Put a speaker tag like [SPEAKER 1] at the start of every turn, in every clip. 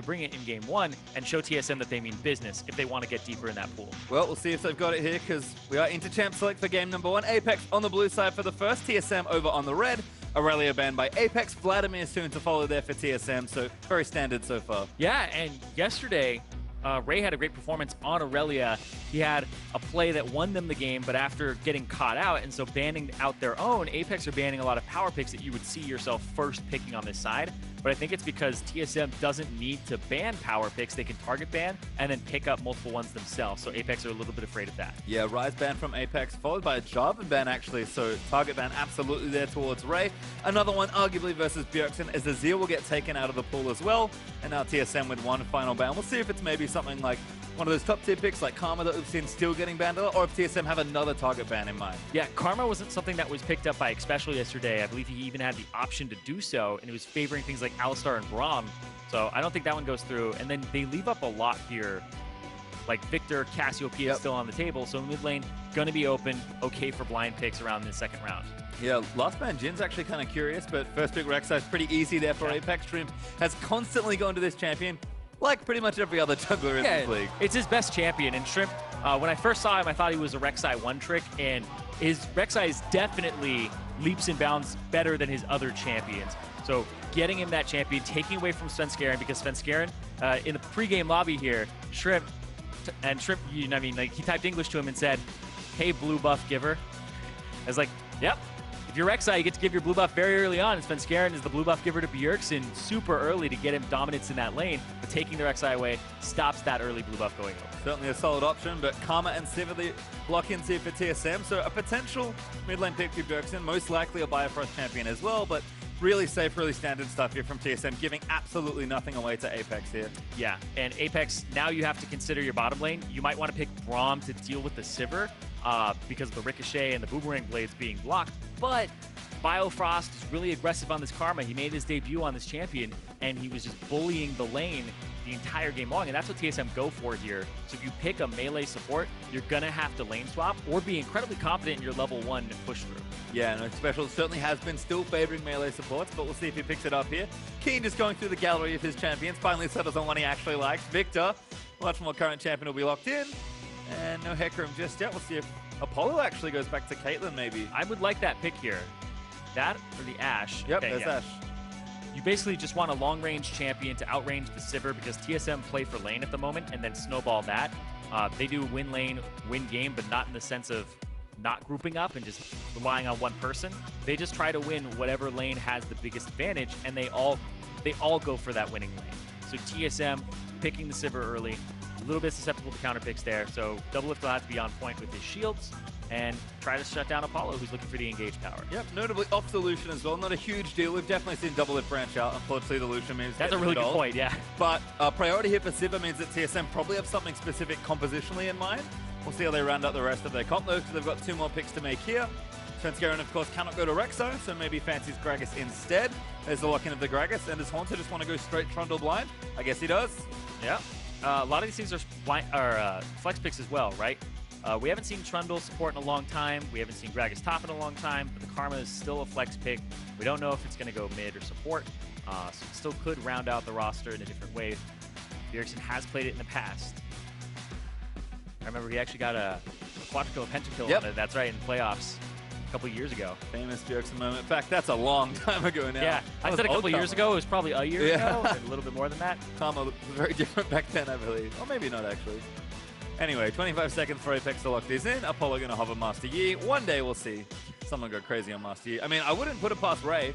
[SPEAKER 1] bring it in game 1 and show TSM that they mean business if they want to get deeper in that pool.
[SPEAKER 2] Well, we'll see if they've got it here, because we are into champ select for game number 1. Apex on the blue side for the first, TSM over on the red. Aurelia banned by Apex, Vladimir soon to follow there for TSM, so very standard so far.
[SPEAKER 1] Yeah, and yesterday, Ray had a great performance on Aurelia. He had a play that won them the game, but after getting caught out, and so banning out their own, Apex are banning a lot of power picks that you would see yourself first picking on this side. But I think it's because TSM doesn't need to ban power picks. They can target ban and then pick up multiple ones themselves. So Apex are a little bit afraid of that.
[SPEAKER 2] Yeah, Rise ban from Apex, followed by a Jarvan ban actually. So target ban absolutely there towards Ray. Another one arguably versus Bjergsen, as Azir will get taken out of the pool as well. And now TSM with one final ban. We'll see if it's maybe something like one of those top tier picks like Karma that we've seen still getting banned, or if TSM have another target ban in mind.
[SPEAKER 1] Yeah, Karma wasn't something that was picked up by Xpecial yesterday. I believe he even had the option to do so, and it was favoring things like Alistar and Braum. So I don't think that one goes through. And then they leave up a lot here. Like Victor, Cassiopeia is still on the table, so mid lane gonna be open, okay for blind picks around the second round.
[SPEAKER 2] Yeah, last man Jin's actually kind of curious, but first pick Rek'Sai is pretty easy there for Apex. Shrimp has constantly gone to this champion, like pretty much every other jungler in this league.
[SPEAKER 1] It's his best champion, and Shrimp, when I first saw him, I thought he was a Rek'Sai one trick, and his Rek'Sai is definitely leaps and bounds better than his other champions. So getting him that champion, taking away from Svenskeren, because Svenskeren, in the pregame lobby here, Shrimp, you know, I mean, like, he typed English to him and said, "Hey, blue buff giver." I was like, yep. If you're Rek'Sai, you get to give your blue buff very early on, and Svenskeren is the blue buff giver to Bjergsen super early to get him dominance in that lane, but taking the Rek'Sai away stops that early blue buff going over.
[SPEAKER 2] Certainly a solid option, but Karma and Sivir the block-ins here for TSM, so a potential mid lane pick for Bjergsen, most likely a Bifrost champion as well, but really safe, really standard stuff here from TSM, giving absolutely nothing away to Apex here.
[SPEAKER 1] Yeah, and Apex, now you have to consider your bottom lane. You might want to pick Braum to deal with the Sivir because of the Ricochet and the Boomerang blades being blocked, but Biofrost is really aggressive on this Karma. He made his debut on this champion, and he was just bullying the lane the entire game long, and that's what TSM go for here. So if you pick a melee support, you're going to have to lane swap or be incredibly confident in your level 1 and push through.
[SPEAKER 2] Yeah, no, Xpecial certainly has been still favoring melee supports, but we'll see if he picks it up here. Keen just going through the gallery of his champions, finally settles on one he actually likes. Victor, much more current champion, will be locked in, and no Hecarim just yet. We'll see if Apollo actually goes back to Caitlyn maybe.
[SPEAKER 1] I would like that pick here. That or the Ashe.
[SPEAKER 2] Yep, okay, there's Ashe.
[SPEAKER 1] You basically just want a long-range champion to outrange the Sivir because TSM play for lane at the moment and then snowball that. They do win lane, win game, but not in the sense of not grouping up and just relying on one person. They just try to win whatever lane has the biggest advantage, and they all go for that winning lane. So TSM picking the Sivir early, a little bit susceptible to counter picks there. So Doublelift will have to be on point with his shields and try to shut down Apollo, who's looking for the engage power.
[SPEAKER 2] Yep, notably off the Lucian as well. Not a huge deal. We've definitely seen Doublelift branch out. Unfortunately, the Lucian means
[SPEAKER 1] that's a really good point, yeah.
[SPEAKER 2] But priority here for Sivir means that TSM probably have something specific compositionally in mind. We'll see how they round out the rest of their comp though, because they've got 2 more picks to make here. Svenskeren, of course, cannot go to Rek'Sai, so maybe fancies Gragas instead. There's the lock-in of the Gragas, and does Haunter just want to go straight Trundle blind? I guess he does.
[SPEAKER 1] Yeah. A lot of these things are flex picks as well, right? We haven't seen Trundle support in a long time. We haven't seen Gragas top in a long time, but the Karma is still a flex pick. We don't know if it's going to go mid or support, so it still could round out the roster in a different way. Bjergsen has played it in the past. I remember he actually got a quadra-kill, a pentakill on it. That's right, in playoffs a couple years ago.
[SPEAKER 2] Famous Bjergsen moment. In fact, that's a long time ago now.
[SPEAKER 1] Yeah, I said a couple years ago. It was probably a year ago, a little bit more than that.
[SPEAKER 2] Karma was very different back then, I believe. Or maybe not, actually. Anyway, 25 seconds for Apex to lock these in. Apollo going to hover Master Yi. One day we'll see someone go crazy on Master Yi. I mean, I wouldn't put it past Ray.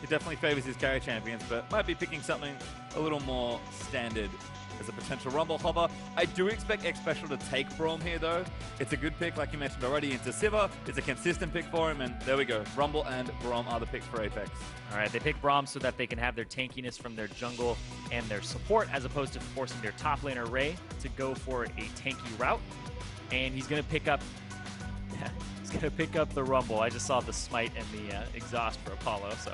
[SPEAKER 2] He definitely favors his carry champions, but might be picking something a little more standard as a potential Rumble hover. I do expect Xpecial to take Braum here, though. It's a good pick, like you mentioned already, into Sivir. It's a consistent pick for him, and there we go. Rumble and Braum are the picks for Apex.
[SPEAKER 1] All right, they pick Braum so that they can have their tankiness from their jungle and their support, as opposed to forcing their top laner Ray to go for a tanky route. And he's going to pick up... He's going to pick up the Rumble. I just saw the smite and the exhaust for Apollo, so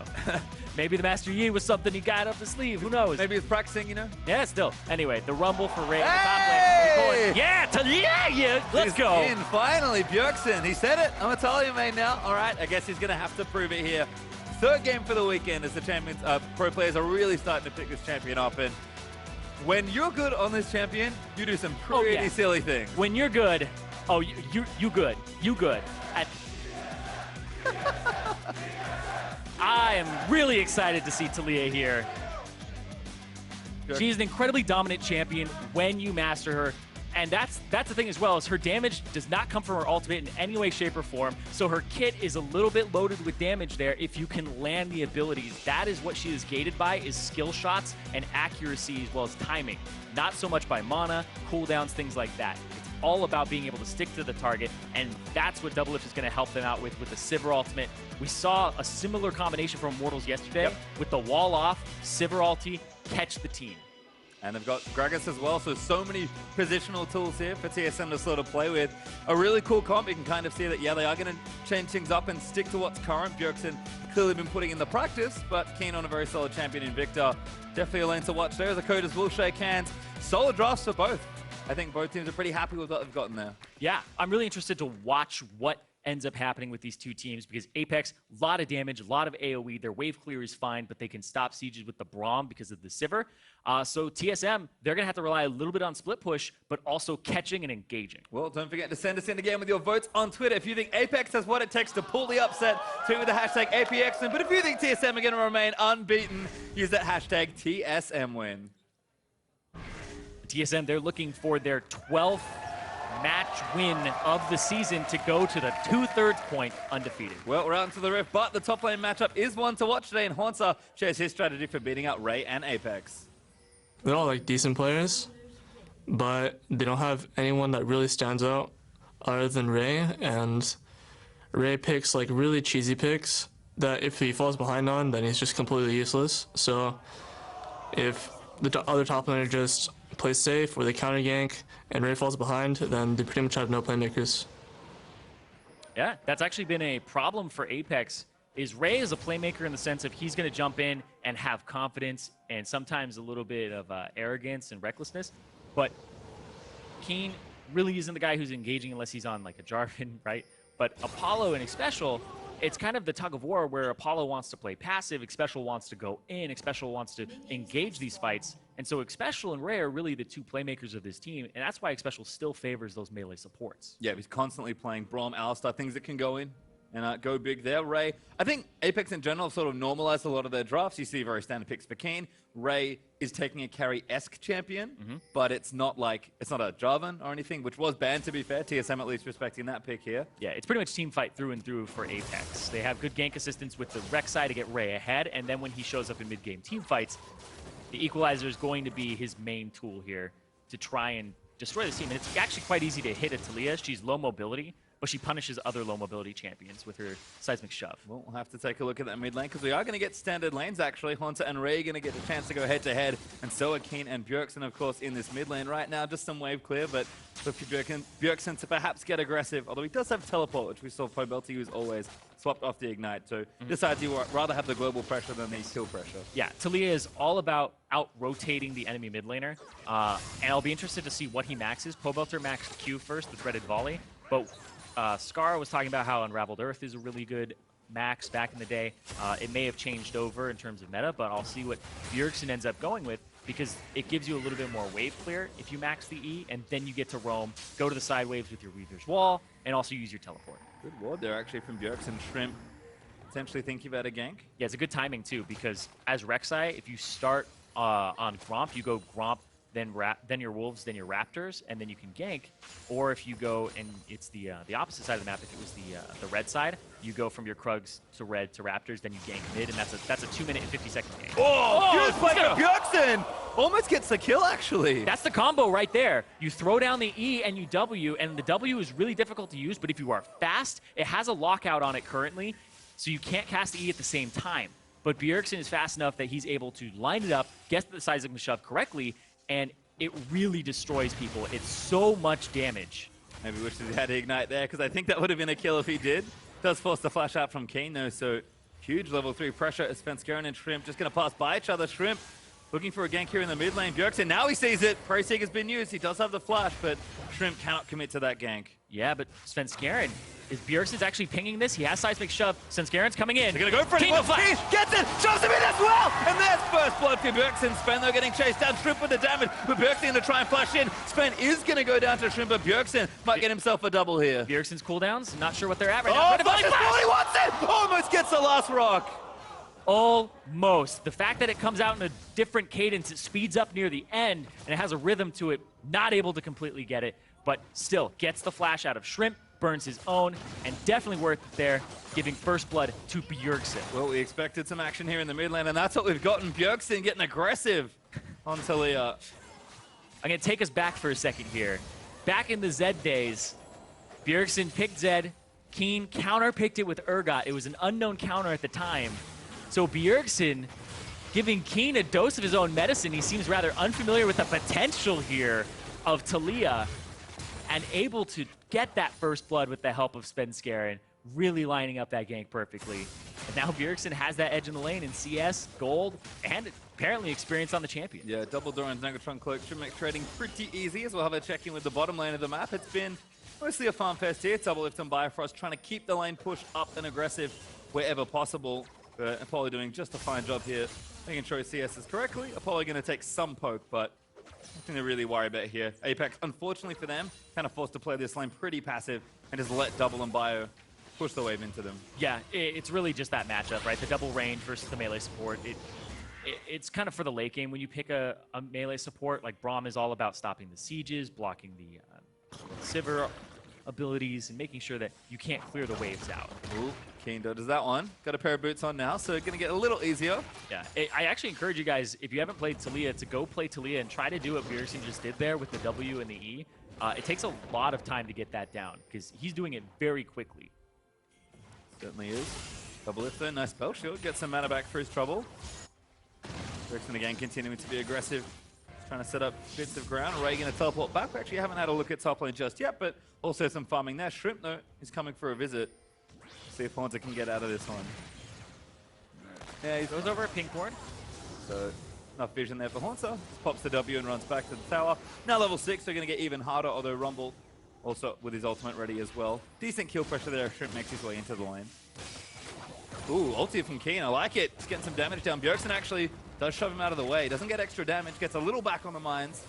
[SPEAKER 1] maybe the Master Yi was something he got up his sleeve. Who knows?
[SPEAKER 2] Maybe he's practicing, you know?
[SPEAKER 1] Yeah, still. Anyway, the Rumble for Ray in the top lane. Yeah, let's go.
[SPEAKER 2] In, finally, Bjergsen. He said it. I'm a Talia main now. All right, I guess he's going to have to prove it here. Third game for the weekend as the champions, pro players are really starting to pick this champion up, and when you're good on this champion, you do some pretty silly things.
[SPEAKER 1] When you're good, oh, you good. You good. I am really excited to see Talia here.
[SPEAKER 2] Good.
[SPEAKER 1] She's an incredibly dominant champion when you master her. And that's the thing as well, is her damage does not come from her ultimate in any way, shape, or form. So her kit is a little bit loaded with damage there if you can land the abilities. That is what she is gated by, is skill shots and accuracy as well as timing. Not so much by mana, cooldowns, things like that. It's all about being able to stick to the target, and that's what Double Lift is going to help them out with the Sivir ultimate. We saw a similar combination from Immortals yesterday with the wall off, Sivir ulti, catch the team.
[SPEAKER 2] And they've got Gragas as well, so many positional tools here for TSM to sort of play with. A really cool comp. You can kind of see that, yeah, they are going to change things up and stick to what's current. Bjergsen clearly been putting in the practice, but keen on a very solid champion in Victor. Definitely a lane to watch there. The coders will shake hands. Solid drafts for both. I think both teams are pretty happy with what they've gotten there.
[SPEAKER 1] Yeah, I'm really interested to watch what ends up happening with these two teams, because Apex, a lot of damage, a lot of AoE. Their wave clear is fine, but they can stop sieges with the Braum because of the Sivir. So TSM, they're going to have to rely a little bit on split push, but also catching and engaging.
[SPEAKER 2] Well, don't forget to send us in again with your votes on Twitter. If you think Apex has what it takes to pull the upset, tweet with the hashtag APX. But if you think TSM are going to remain unbeaten, use that hashtag TSMWin.
[SPEAKER 1] TSM, they're looking for their 12th match win of the season to go to the 2/3 point undefeated.
[SPEAKER 2] Well, we're out into the rift, but the top lane matchup is one to watch today, and Haunter shares his strategy for beating out Ray and Apex.
[SPEAKER 3] They're all like decent players, but they don't have anyone that really stands out other than Ray, and Ray picks like really cheesy picks that if he falls behind on, then he's just completely useless. So if the other top laner just plays safe or they counter gank and Ray falls behind, then they pretty much have no playmakers.
[SPEAKER 1] Yeah, that's actually been a problem for Apex. Is Ray is a playmaker in the sense of he's going to jump in and have confidence and sometimes a little bit of arrogance and recklessness, but Keen really isn't the guy who's engaging unless he's on like a Jarvan, right? But Apollo and Xpecial, it's kind of the tug of war where Apollo wants to play passive, Xpecial wants to go in, Xpecial wants to engage these fights. And so Xpecial and Ray are really the two playmakers of this team, and that's why Xpecial still favors those melee supports.
[SPEAKER 2] Yeah, he's constantly playing Braum, Alistar, things that can go in and go big there. Ray, I think Apex in general have sort of normalized a lot of their drafts. You see very standard picks for Keen. Ray is taking a carry-esque champion, but it's not like, it's not a Jarvan or anything, which was banned to be fair. TSM at least respecting that pick here.
[SPEAKER 1] Yeah, it's pretty much team fight through and through for Apex. They have good gank assistance with the Rek'Sai to get Ray ahead, and then when he shows up in mid-game team fights, the Equalizer is going to be his main tool here to try and destroy the team. And it's actually quite easy to hit a Talia. She's low mobility, but she punishes other low mobility champions with her seismic shove.
[SPEAKER 2] Well, we'll have to take a look at that mid lane, because we are going to get standard lanes, actually. Haunter and Ray are going to get the chance to go head-to-head, and so are Keen and Bjergsen, of course, in this mid lane right now. Just some wave clear, but for Bjergsen to perhaps get aggressive, although he does have teleport, which we saw Pobelty use always, swapped off the Ignite, so decides he would rather have the global pressure than the kill pressure.
[SPEAKER 1] Yeah, Talia is all about out-rotating the enemy mid laner, and I'll be interested to see what he maxes. Pobelter maxed Q first, the threaded volley, but Scar was talking about how Unraveled Earth is a really good max back in the day. It may have changed over in terms of meta, but I'll see what Bjergsen ends up going with, because it gives you a little bit more wave clear if you max the E, and then you get to roam, go to the side waves with your Weaver's Wall, and also use your teleport.
[SPEAKER 2] Good ward there, actually, from Bjergsen. Shrimp potentially thinking about a gank.
[SPEAKER 1] Yeah, it's a good timing, too, because as Rek'Sai, if you start on Gromp, you go Gromp, then your Wolves, then your Raptors, and then you can gank. Or if you go, and it's the opposite side of the map, if it was the red side, you go from your Krugs to red to Raptors, then you gank mid, and that's a 2-minute and 50-second gank.
[SPEAKER 2] Oh, huge play from Bjergsen! Almost gets the kill, actually.
[SPEAKER 1] That's the combo right there. You throw down the E and you W, and the W is really difficult to use, but if you are fast, it has a lockout on it currently, so you can't cast the E at the same time. But Bjergsen is fast enough that he's able to line it up, get the seismic shove correctly, and it really destroys people. It's so much damage.
[SPEAKER 2] Maybe wishes he had to Ignite there, because I think that would have been a kill if he did. Does force the flash out from Kane, though, so huge level 3 pressure as Svenskeren and Shrimp just going to pass by each other. Shrimp Looking for a gank here in the mid lane. Bjergsen, now he sees it. Prey has been used. He does have the flash, but Shrimp cannot commit to that gank.
[SPEAKER 1] Yeah, but Svenskeren, is Bjergsen's actually pinging this? He has seismic shove. Svenskeren's coming in.
[SPEAKER 2] They're going to go for it.
[SPEAKER 1] King of flash.
[SPEAKER 2] He gets it, shoves him in as well. And there's first blood for Bjergsen. Sven, though, getting chased down. Shrimp with the damage, but Bjergsen going to try and flash in. Sven is going to go down to Shrimp, but Bjergsen might get himself a double here.
[SPEAKER 1] Bjergsen's cooldowns, not sure what they're at right
[SPEAKER 2] Oh,
[SPEAKER 1] now.
[SPEAKER 2] flash is what he wants it! Almost gets the last rock.
[SPEAKER 1] Almost. The fact that it comes out in a different cadence, it speeds up near the end, and it has a rhythm to it, not able to completely get it, but still gets the flash out of Shrimp, burns his own, and definitely worth it there, giving first blood to Bjergsen.
[SPEAKER 2] Well, we expected some action here in the mid lane, and that's what we've gotten. Bjergsen getting aggressive on Talia.
[SPEAKER 1] I'm going to take us back for a second here. Back in the Zed days, Bjergsen picked Zed, Keen counter-picked it with Urgot. It was an unknown counter at the time. So Bjergsen giving Keen a dose of his own medicine. He seems rather unfamiliar with the potential here of Talia, and able to get that first blood with the help of Svenskeren, really lining up that gank perfectly. And now Bjergsen has that edge in the lane in CS, gold, and apparently experience on the champion.
[SPEAKER 2] Yeah, double Doran's Negatron Cloak should make trading pretty easy, as we'll have a check-in with the bottom lane of the map. It's been mostly a farm fest here. Doublelift and Bifrost trying to keep the lane pushed up and aggressive wherever possible. Apollo doing just a fine job here, making sure he CSs correctly. Apollo going to take some poke, but nothing to really worry about here. Apex, unfortunately for them, kind of forced to play this lane pretty passive and just let Double and Bio push the wave into them.
[SPEAKER 1] Yeah, it's really just that matchup, right? The double range versus the melee support. It's kind of for the late game when you pick a melee support. Like Braum is all about stopping the sieges, blocking the Sivir abilities, and making sure that you can't clear the waves out.
[SPEAKER 2] Ooh, Keen does that one. Got a pair of boots on now, so going to get a little easier.
[SPEAKER 1] Yeah, I actually encourage you guys, if you haven't played Talia, to go play Talia and try to do what Bjergsen just did there with the W and the E. It takes a lot of time to get that down, because he's doing it very quickly.
[SPEAKER 2] Certainly is. Doublelift there, nice spell shield. Gets some mana back for his trouble. Bjergsen again continuing to be aggressive. Trying to set up bits of ground. Ray going to teleport back. We actually haven't had a look at top lane just yet, but also some farming there. Shrimp, though, is coming for a visit. See if Haunter can get out of this one. Yeah, he
[SPEAKER 1] Goes over at Pinkhorn.
[SPEAKER 2] So, enough vision there for Haunter. Just pops the W and runs back to the tower. Now level 6, they're going to get even harder, although Rumble also with his ultimate ready as well. Decent kill pressure there. Shrimp makes his way into the lane. Ooh, ulti from Keen. I like it. He's getting some damage down. Bjergsen actually does shove him out of the way. Doesn't get extra damage. Gets a little back on the mines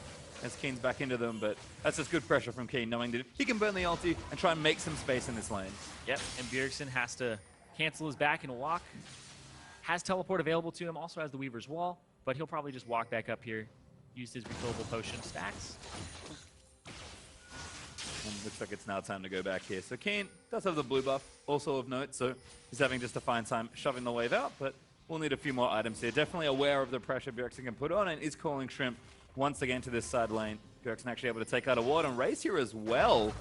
[SPEAKER 2] as Keen's back into them, but that's just good pressure from Keen, knowing that he can burn the ulti and try and make some space in this lane.
[SPEAKER 1] Yep, and Bjergsen has to cancel his back and walk. Has teleport available to him, also has the Weaver's Wall, but he'll probably just walk back up here, use his refillable potion stacks.
[SPEAKER 2] And looks like it's now time to go back here. So Keen does have the blue buff, also of note, so he's having just a fine time shoving the wave out, but we'll need a few more items here. Definitely aware of the pressure Bjergsen can put on, and is calling Shrimp once again to this side lane. Bjergsen actually able to take out a ward and race here as well,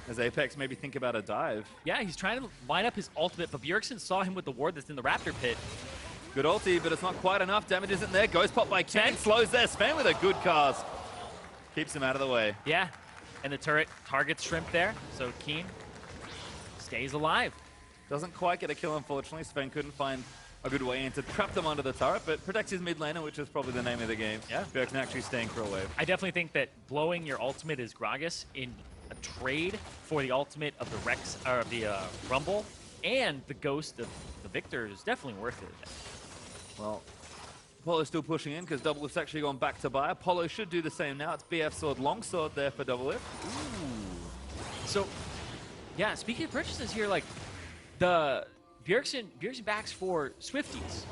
[SPEAKER 2] as Apex maybe think about a dive.
[SPEAKER 1] Yeah, he's trying to line up his ultimate, but Bjergsen saw him with the ward that's in the Raptor pit.
[SPEAKER 2] Good ulti, but it's not quite enough. Damage isn't there. Ghost pop by Keen. Slows there. Sven with a good cast. Keeps him out of the way.
[SPEAKER 1] Yeah, and the turret targets Shrimp there, so Keen stays alive.
[SPEAKER 2] Doesn't quite get a kill, unfortunately. Sven couldn't find a good way in to trap them under the turret, but protects his mid laner, which is probably the name of the game.
[SPEAKER 1] Yeah.
[SPEAKER 2] Bjergsen actually staying for a wave.
[SPEAKER 1] I definitely think that blowing your ultimate as Gragas in a trade for the ultimate of the Rex, or the Rumble, and the Ghost of the Victor is definitely worth it.
[SPEAKER 2] Well, Apollo's still pushing in because Doublelift's actually gone back to buy. Apollo should do the same now. It's BF Sword, Longsword there for Doublelift.
[SPEAKER 1] Ooh. So, yeah, speaking of purchases here, like, the Bjergsen backs for Swifties.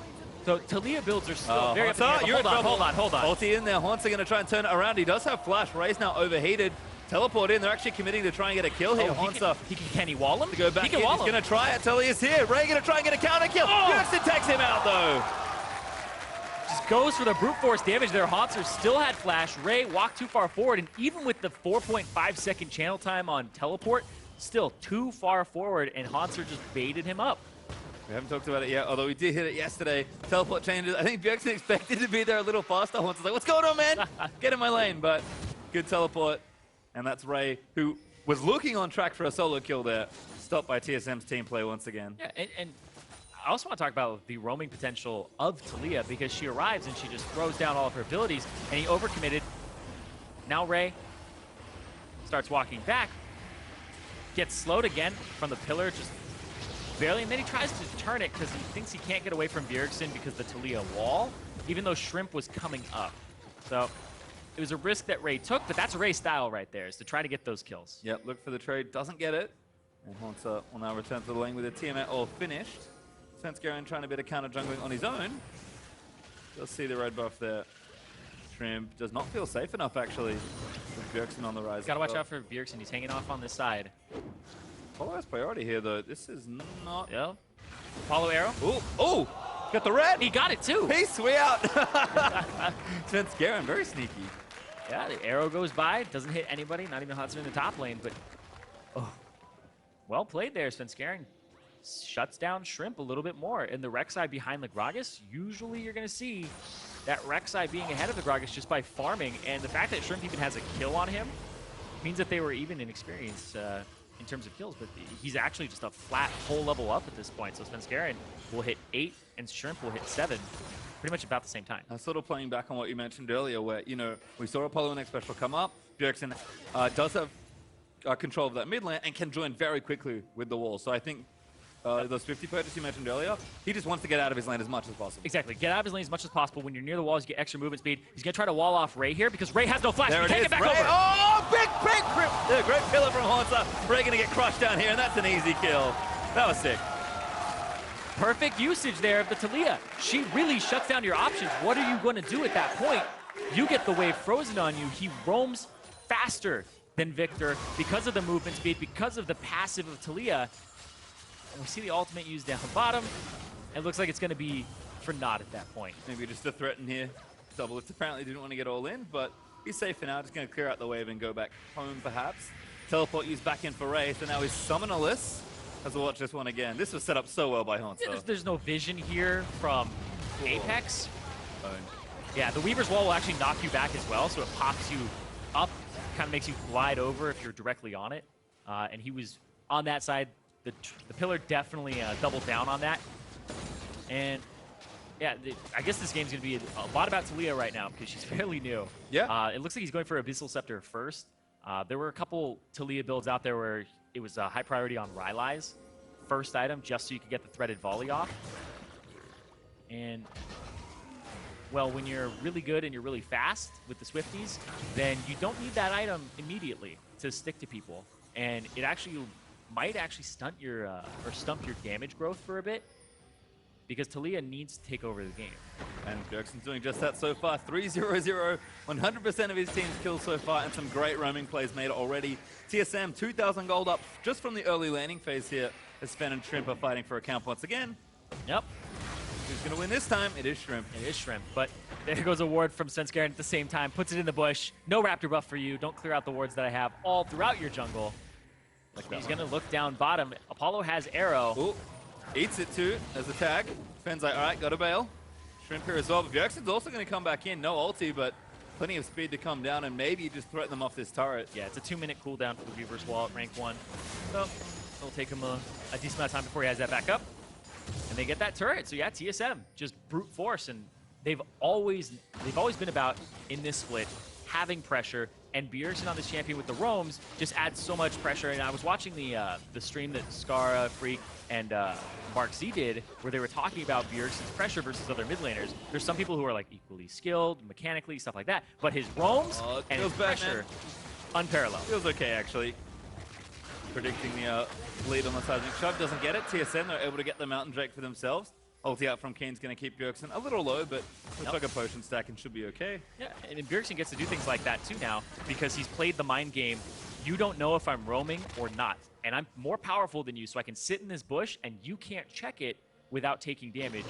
[SPEAKER 1] So Talia builds are still very up in the air, but hold on.
[SPEAKER 2] Ulti in there. Haunter going to try and turn it around. He does have flash. Ray's now overheated. Teleport in. They're actually committing to try and get a kill here. Haunter.
[SPEAKER 1] Can he wall him?
[SPEAKER 2] To go back in. He's going to try it. Talia's here. Ray going to try and get a counter kill. Bjergsen takes him out though.
[SPEAKER 1] Just goes for the brute force damage there. Haunter still had flash. Ray walked too far forward, and even with the 4.5 second channel time on teleport, still too far forward, and Haunter just baited him up.
[SPEAKER 2] We haven't talked about it yet, although we did hit it yesterday. Teleport changes. I think Bjergsen expected to be there a little faster. Haunter's like, what's going on, man? Get in my lane, but good teleport. And that's Ray, who was looking on track for a solo kill there. Stopped by TSM's team play once again.
[SPEAKER 1] Yeah, and I also want to talk about the roaming potential of Taliyah, because she arrives and she just throws down all of her abilities, and he overcommitted. Now Ray starts walking back, gets slowed again from the pillar, just barely, and then he tries to turn it because he thinks he can't get away from Bjergsen because the Taliyah wall, even though Shrimp was coming up. So it was a risk that Ray took, but that's Ray's style right there, is to try to get those kills.
[SPEAKER 2] Yep, look for the trade, doesn't get it. And Haunter will now return to the lane with the TMA all finished. Svenskeren trying a bit of counter jungling on his own. You'll see the red buff there. Shrimp does not feel safe enough, actually, with Bjergsen on the rise.
[SPEAKER 1] Gotta watch out for Bjergsen. He's hanging off on this side.
[SPEAKER 2] Apollo has priority here, though. This is not...
[SPEAKER 1] Yeah. Apollo arrow.
[SPEAKER 2] Oh! Got the red!
[SPEAKER 1] He got it, too!
[SPEAKER 2] Peace, we out! Svenskeren, very sneaky.
[SPEAKER 1] Yeah, the arrow goes by. Doesn't hit anybody. Not even Hudson in the top lane, but... Oh. Well played there, Svenskeren. Shuts down Shrimp a little bit more. And the Rek'Sai behind the Gragas, usually you're going to see that Rek'Sai being ahead of the Gragas just by farming. And the fact that Shrimp even has a kill on him means that they were even in experience in terms of kills. But he's actually just a flat whole level up at this point. So Svenskeren will hit 8 and Shrimp will hit 7. Pretty much about the same time.
[SPEAKER 2] Sort of playing back on what you mentioned earlier, where, you know, we saw Apollo next special come up. Bjergsen does have control of that mid lane and can join very quickly with the wall. So I think those 50 purchases you mentioned earlier, he just wants to get out of his lane as much as possible.
[SPEAKER 1] Exactly. Get out of his lane as much as possible. When you're near the walls, you get extra movement speed. He's going to try to wall off Ray here because Ray has no flash.
[SPEAKER 2] There
[SPEAKER 1] He
[SPEAKER 2] it
[SPEAKER 1] can't
[SPEAKER 2] is.
[SPEAKER 1] get back
[SPEAKER 2] Ray.
[SPEAKER 1] over.
[SPEAKER 2] Oh, big great pillar from Haunter. Ray going to get crushed down here, and that's an easy kill. That was sick.
[SPEAKER 1] Perfect usage there of the Taliyah. She really shuts down your options. What are you going to do at that point? You get the wave frozen on you. He roams faster than Victor because of the movement speed, because of the passive of Taliyah. And we see the ultimate used down bottom. It looks like it's going to be for naught at that point.
[SPEAKER 2] Maybe just a threaten here. Doublelift apparently didn't want to get all in, but he's safe for now. Just going to clear out the wave and go back home, perhaps. Teleport used back in for Ray, so now he's summonerless. As we'll watch this one again. This was set up so well by Haunter.
[SPEAKER 1] Yeah, there's no vision here from APX. Yeah, the Weaver's Wall will actually knock you back as well, so it pops you up, kind of makes you glide over if you're directly on it. And he was on that side. The pillar definitely doubled down on that. And yeah, I guess this game's going to be a lot about Taliyah right now because she's fairly new.
[SPEAKER 2] Yeah.
[SPEAKER 1] It looks like he's going for Abyssal Scepter first. There were a couple Taliyah builds out there where it was a high priority on Rylai's first item just so you could get the threaded volley off. And, well, when you're really good and you're really fast with the Swifties, then you don't need that item immediately to stick to people. And it actually might actually stunt your or stump your damage growth for a bit because Taliyah needs to take over the game.
[SPEAKER 2] And Bjergsen's doing just that so far. 3-0-0, 100% of his team's kills so far, and some great roaming plays made already. TSM, 2,000 gold up just from the early laning phase here, as Sven and Shrimp are fighting for a camp once again.
[SPEAKER 1] Yep.
[SPEAKER 2] Who's going to win this time? It is Shrimp.
[SPEAKER 1] It is Shrimp, but there goes a ward from Svenskeren at the same time. Puts it in the bush. No Raptor buff for you. Don't clear out the wards that I have all throughout your jungle. He's going to look down bottom. Apollo has arrow.
[SPEAKER 2] Ooh, eats it too as a tag. Fenn's like, all right, got to bail. Shrimp here as well, but Bjergsen's also going to come back in. No ulti, but plenty of speed to come down and maybe just threaten them off this turret.
[SPEAKER 1] Yeah, it's a 2-minute cooldown for the Weaver's Wall at rank 1. So it'll take him a decent amount of time before he has that back up. And they get that turret. So yeah, TSM, just brute force. And they've always been about, in this split, having pressure. And Bjergsen on this champion with the roams just adds so much pressure. And I was watching the stream that Skara, Freak, and Mark Z did, where they were talking about Bjergsen's pressure versus other mid laners. There's some people who are like equally skilled, mechanically, stuff like that. But his roams and his pressure, unparalleled.
[SPEAKER 2] Feels okay, actually. Predicting the lead on the seismic shove. Doesn't get it. TSM, they're able to get the Mountain Drake for themselves. Ulti out from Kane's going to keep Bjergsen a little low, but looks like a potion stack and should be okay.
[SPEAKER 1] Yeah, and Bjergsen gets to do things like that too now because he's played the mind game. You don't know if I'm roaming or not, and I'm more powerful than you, so I can sit in this bush and you can't check it without taking damage.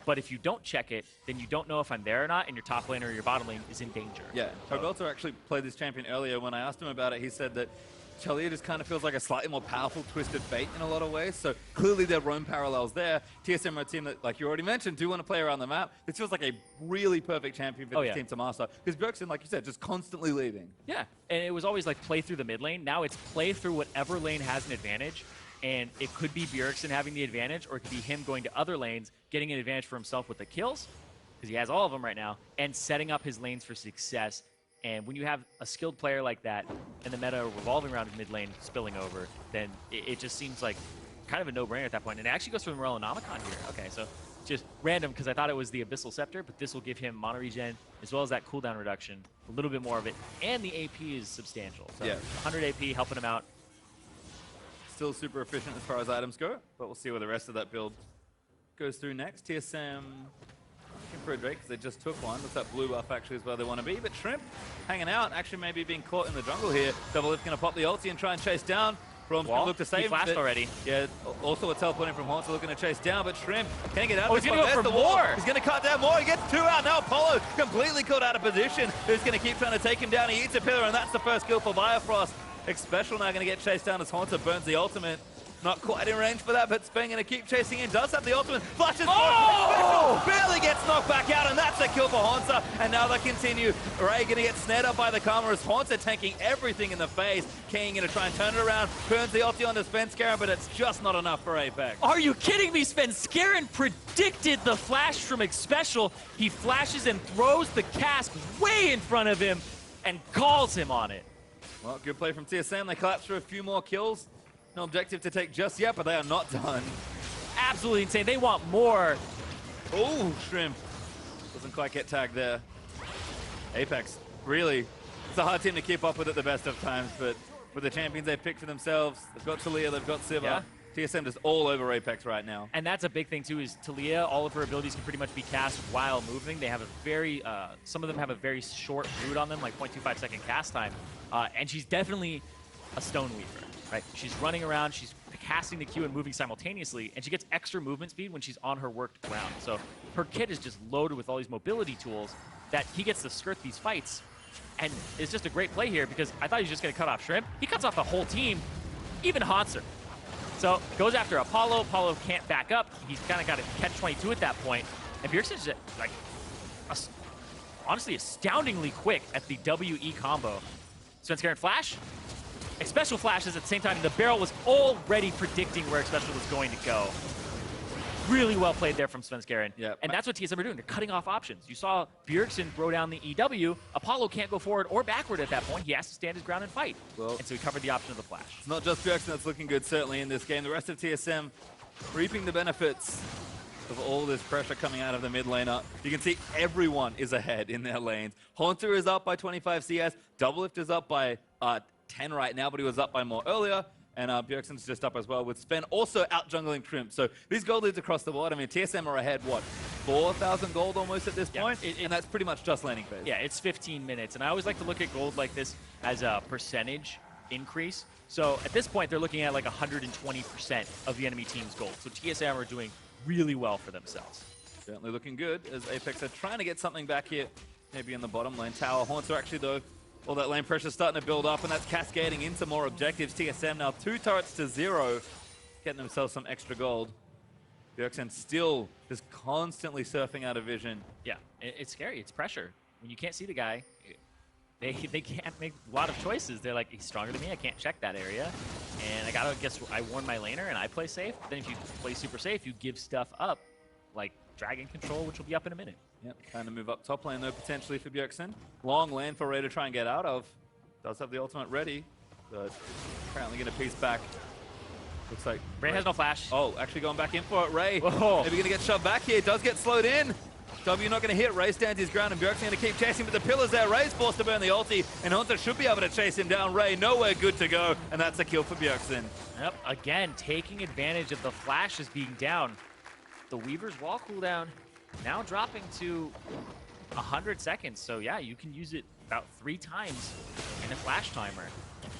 [SPEAKER 1] But if you don't check it, then you don't know if I'm there or not, and your top lane or your bottom lane is in danger.
[SPEAKER 2] Yeah, Roberto actually played this champion earlier. When I asked him about it, he said that Taliyah just kind of feels like a slightly more powerful Twisted Fate in a lot of ways. So clearly there are roam parallels there. TSM are a team that, like you already mentioned, do want to play around the map. This feels like a really perfect champion for this team to master. Because Bjergsen, like you said, just constantly leaving.
[SPEAKER 1] Yeah, and it was always like play through the mid lane. Now it's play through whatever lane has an advantage and it could be Bjergsen having the advantage, or it could be him going to other lanes, getting an advantage for himself with the kills, because he has all of them right now, and setting up his lanes for success. And when you have a skilled player like that, and the meta revolving around his mid lane spilling over, then it just seems like kind of a no-brainer at that point. And it actually goes for the Morellonomicon here. Okay, so just random, because I thought it was the Abyssal Scepter, but this will give him mono regen, as well as that cooldown reduction, a little bit more of it, and the AP is substantial. So
[SPEAKER 2] Yeah.
[SPEAKER 1] 100 AP helping him out.
[SPEAKER 2] Still super efficient as far as items go, but we'll see where the rest of that build goes through next. TSM looking for a Drake because they just took one. Looks like blue buff actually is where they want to be, but Shrimp hanging out, actually maybe being caught in the jungle here. Double Lift going to pop the ulti and try and chase down. Brom's going to look to save.
[SPEAKER 1] He flashed already.
[SPEAKER 2] Yeah, also a teleporting from Haunter looking to chase down, but Shrimp can't get out.
[SPEAKER 1] Oh, he's going to go for more.
[SPEAKER 2] He's going to cut down more. He gets 2 out. Now Apollo completely caught out of position. Who's going to keep trying to take him down? He eats a pillar, and that's the first kill for Bifrost. X-Special now going to get chased down as Haunter burns the ultimate. Not quite in range for that, but Spain going to keep chasing in. Does have the ultimate. Flashes for X-Special. Barely gets knocked back out, and that's a kill for Haunter. And now they continue. Ray going to get snared up by the Karma as Haunter tanking everything in the face. King going to try and turn it around. Burns the ulti onto Svenskeren, but it's just not enough for Apex.
[SPEAKER 1] Are you kidding me? Svenskeren predicted the flash from X-Special. He flashes and throws the cask way in front of him and calls him on it.
[SPEAKER 2] Well, good play from TSM. They collapse for a few more kills. No objective to take just yet, but they are not done.
[SPEAKER 1] Absolutely insane. They want more.
[SPEAKER 2] Oh, Shrimp. Doesn't quite get tagged there. Apex, really, it's a hard team to keep up with at the best of times, but with the champions they've picked for themselves, they've got Talia, they've got Siva.
[SPEAKER 1] Yeah.
[SPEAKER 2] TSM just all over Apex right now.
[SPEAKER 1] And that's a big thing too, is Talia, all of her abilities can pretty much be cast while moving. They have a very, some of them have a very short root on them, like 0.25 second cast time. And she's definitely a Stone Weaver, right? She's running around, she's casting the Q and moving simultaneously, and she gets extra movement speed when she's on her worked ground. So her kit is just loaded with all these mobility tools that he gets to skirt these fights. And it's just a great play here, because I thought he was just gonna cut off Shrimp. He cuts off the whole team, even Haunter. So goes after Apollo. Apollo can't back up. He's kind of got a catch-22 at that point. And Bjergsen's just, like, honestly astoundingly quick at the WE combo. Svenskeren flash. X-Special flashes at the same time. The barrel was already predicting where X-Special was going to go. Really well played there from Svenskeren.
[SPEAKER 2] Yep.
[SPEAKER 1] And that's what TSM are doing. They're cutting off options. You saw Bjergsen throw down the EW. Apollo can't go forward or backward at that point. He has to stand his ground and fight.
[SPEAKER 2] Well,
[SPEAKER 1] and so he covered the option of the flash.
[SPEAKER 2] It's not just Bjergsen that's looking good, certainly, in this game. The rest of TSM reaping the benefits of all this pressure coming out of the mid laner. You can see everyone is ahead in their lanes. Haunter is up by 25 CS. Double Lift is up by 10 right now, but he was up by more earlier. And Bjergsen's just up as well, with Sven also out jungling Shrimp. So these gold leads across the board. I mean, TSM are ahead, what, 4,000 gold almost at this point? And that's pretty much just laning phase.
[SPEAKER 1] Yeah, it's 15 minutes. And I always like to look at gold like this as a percentage increase. So at this point, they're looking at like 120% of the enemy team's gold. So TSM are doing really well for themselves.
[SPEAKER 2] Certainly looking good, as Apex are trying to get something back here, maybe in the bottom lane tower. Haunter actually, though, all that lane pressure starting to build up, and that's cascading into more objectives. TSM now 2 turrets to 0, getting themselves some extra gold. Bjergsen still just constantly surfing out of vision.
[SPEAKER 1] Yeah, it's scary. It's pressure. When you can't see the guy, they can't make a lot of choices. They're like, he's stronger than me. I can't check that area. And I gotta guess, I warn my laner and I play safe. Then if you play super safe, you give stuff up, like Dragon Control, which will be up in a minute.
[SPEAKER 2] Yep, trying to move up top lane though, potentially for Bjergsen. Long lane for Ray to try and get out of. Does have the ultimate ready, but apparently going to piece back. Looks like
[SPEAKER 1] Ray has no flash.
[SPEAKER 2] Oh, actually going back in for it. Ray,
[SPEAKER 1] Whoa.
[SPEAKER 2] maybe going to get shoved back here. Does get slowed in. W not going to hit. Ray stands his ground, and Bjergsen going to keep chasing, but the pillars there. Ray's forced to burn the ulti, and Haunter should be able to chase him down. Ray nowhere good to go, and that's a kill for Bjergsen.
[SPEAKER 1] Yep, again, taking advantage of the flashes being down. The Weaver's wall cooldown now dropping to 100 seconds. So yeah, you can use it about 3 times in a flash timer.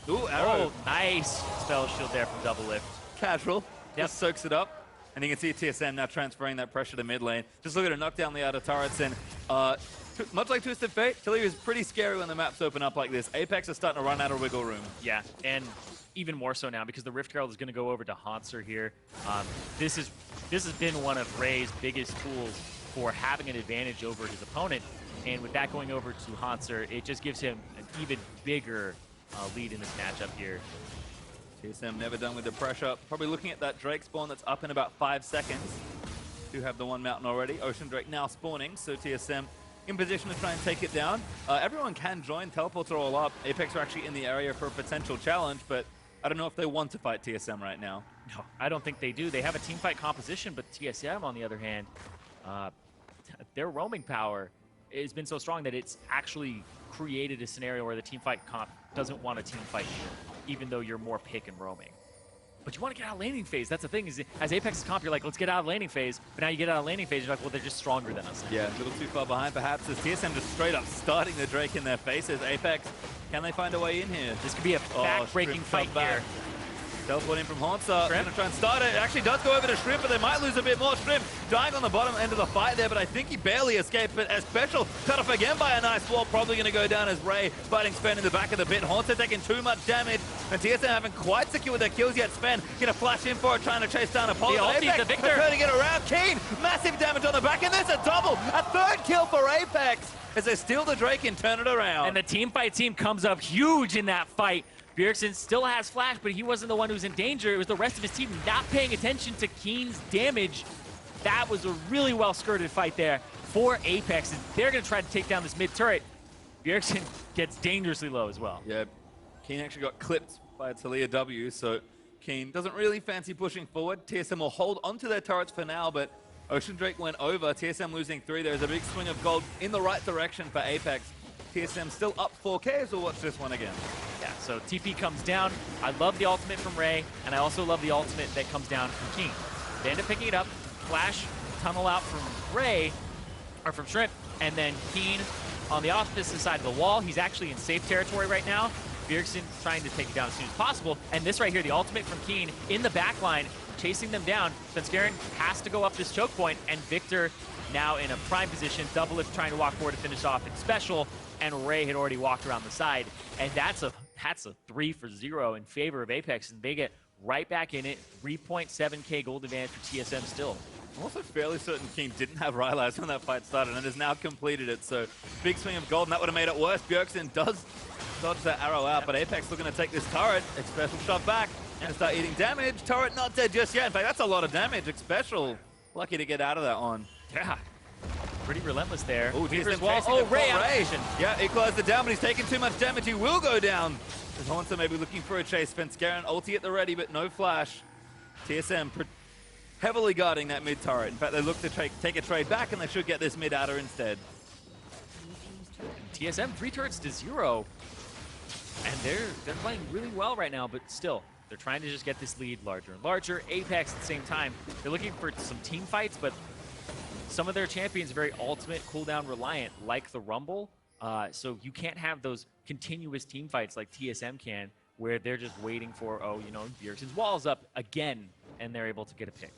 [SPEAKER 2] Ooh, arrow.
[SPEAKER 1] Oh, nice spell shield there from Double Lift.
[SPEAKER 2] Casual.
[SPEAKER 1] Yep.
[SPEAKER 2] Just soaks it up. And you can see TSM now transferring that pressure to mid lane. Just look at it, knock down the outer turrets. And much like Twisted Fate, Talia is pretty scary when the maps open up like this. Apex is starting to run out of wiggle room.
[SPEAKER 1] Yeah, and even more so now because the Rift Herald is going to go over to Haunter here. This has been one of Ray's biggest tools for having an advantage over his opponent. And with that going over to Haunter, it just gives him an even bigger lead in this matchup here.
[SPEAKER 2] TSM never done with the pressure. Probably looking at that Drake spawn that's up in about 5 seconds. Do have the one mountain already. Ocean Drake now spawning, so TSM in position to try and take it down. Everyone can join. Teleports are all up. APX are actually in the area for a potential challenge, but I don't know if they want to fight TSM right now.
[SPEAKER 1] No, I don't think they do. They have a team fight composition, but TSM, on the other hand, their roaming power has been so strong that it's actually created a scenario where the team fight comp doesn't want a team fight here, even though you're more pick and roaming. But you want to get out of landing phase. That's the thing, is as Apex's comp, you're like, let's get out of landing phase. But now you get out of landing phase, you're like, well, they're just stronger than us now.
[SPEAKER 2] Yeah, a little too far behind perhaps, as TSM just straight up starting the Drake in their faces. Apex, can they find a way in here?
[SPEAKER 1] This could be a back-breaking fight here.
[SPEAKER 2] Teleporting from Haunter, going to try and start it. It actually does go over to Shrimp, but they might lose a bit more. Shrimp dying on the bottom end of the fight there, but I think he barely escaped. But a special cut off again by a nice wall, probably going to go down as Ray fighting Spen in the back of the pit. Haunter taking too much damage, and TSM haven't quite secured their kills yet. Spen going to flash in for it, trying to chase down Apollo.
[SPEAKER 1] The ulti, the Victor.
[SPEAKER 2] Trying to get around. Keen, massive damage on the back, and there's a double. A third kill for Apex as they steal the Drake and turn it around.
[SPEAKER 1] And the team fight team comes up huge in that fight. Bjergsen still has flash, but he wasn't the one who's in danger. It was the rest of his team not paying attention to Keen's damage. That was a really well-skirted fight there for Apex. They're going to try to take down this mid turret. Bjergsen gets dangerously low as well.
[SPEAKER 2] Yeah, Keen actually got clipped by a Talia W, so Keen doesn't really fancy pushing forward. TSM will hold onto their turrets for now, but Ocean Drake went over. TSM losing 3. There's a big swing of gold in the right direction for Apex. TSM still up 4K, so we'll watch this one again.
[SPEAKER 1] Yeah, so TP comes down. I love the ultimate from Ray, and I also love the ultimate that comes down from Keen. They end up picking it up, flash, tunnel out from Ray, or from Shrimp, and then Keen on the opposite side of the wall. He's actually in safe territory right now. Bjergsen trying to take it down as soon as possible. And this right here, the ultimate from Keen in the back line, chasing them down. Svenskeren has to go up this choke point, and Victor now in a prime position. Double Lift trying to walk forward to finish off in special, and Ray had already walked around the side. And that's a 3 for 0 in favor of Apex, and they get right back in it. 3.7K gold advantage for TSM still.
[SPEAKER 2] I'm also fairly certain Keen didn't have Rylai's when that fight started and has now completed it, so big swing of gold, and that would have made it worse. Bjergsen does dodge that arrow out, but Apex looking to take this turret. Special shove back and start eating damage. Turret not dead just yet. In fact, that's a lot of damage. Special lucky to get out of that one.
[SPEAKER 1] Yeah, pretty relentless there.
[SPEAKER 2] Oh,
[SPEAKER 1] Weaver's wall. Oh, Ray out of position.
[SPEAKER 2] Yeah, equalized it down, but he's taking too much damage. He will go down. Haunter maybe looking for a chase. Svenskeren ulti at the ready, but no flash. TSM heavily guarding that mid turret. In fact, they look to take a trade back, and they should get this mid adder instead.
[SPEAKER 1] TSM 3 turrets to 0, and they're playing really well right now, but still, they're trying to just get this lead larger and larger. Apex at the same time, they're looking for some team fights, but some of their champions are very ultimate cooldown reliant, like the Rumble. So you can't have those continuous team fights like TSM can, where they're just waiting for, oh, you know, Bjergsen's wall's up again, and they're able to get a pick.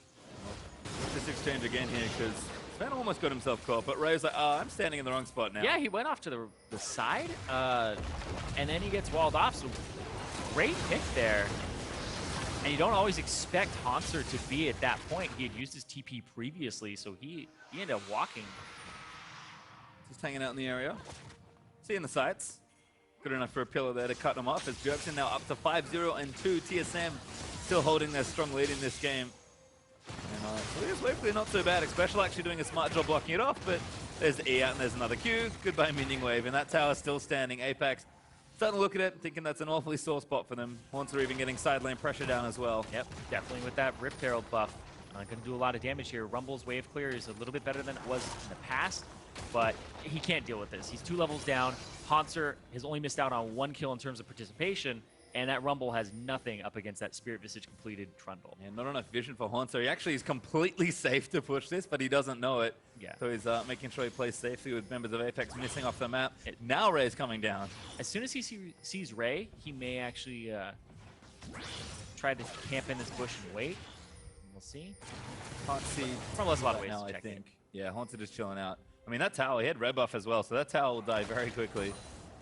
[SPEAKER 2] This exchange again here, because Sven almost got himself caught, but Ray's like, oh, I'm standing in the wrong spot now.
[SPEAKER 1] Yeah, he went off to the side, and then he gets walled off, so great pick there. And you don't always expect Haunter to be at that point. He had used his TP previously, so he ended up walking.
[SPEAKER 2] Just hanging out in the area. Seeing the sights. Good enough for a pillar there to cut them off, as Bjergsen now up to 5-0 and 2. TSM still holding their strong lead in this game. And Talia's Waveplay not so bad. Special actually doing a smart job blocking it off, but there's the E out and there's another Q. Goodbye Minion Wave, and that tower still standing. Apex starting to look at it, thinking that's an awfully sore spot for them. Haunter even getting side lane pressure down as well.
[SPEAKER 1] Yep, definitely with that Rift Herald buff. Going to do a lot of damage here. Rumble's wave clear is a little bit better than it was in the past, but he can't deal with this. He's 2 levels down. Haunter has only missed out on 1 kill in terms of participation, and that Rumble has nothing up against that Spirit Visage completed Trundle.
[SPEAKER 2] And not enough vision for Haunter. He actually is completely safe to push this, but he doesn't know it.
[SPEAKER 1] Yeah.
[SPEAKER 2] So he's making sure he plays safely with members of Apex missing off the map. Now Ray's coming down.
[SPEAKER 1] As soon as he sees Ray, he may actually try to camp in this bush and wait. We'll see.
[SPEAKER 2] Can't see.
[SPEAKER 1] From a lot of ways
[SPEAKER 2] now,
[SPEAKER 1] to check
[SPEAKER 2] I think. Yeah, Haunter just chilling out. I mean, that tower, he had red buff as well, so that tower will die very quickly.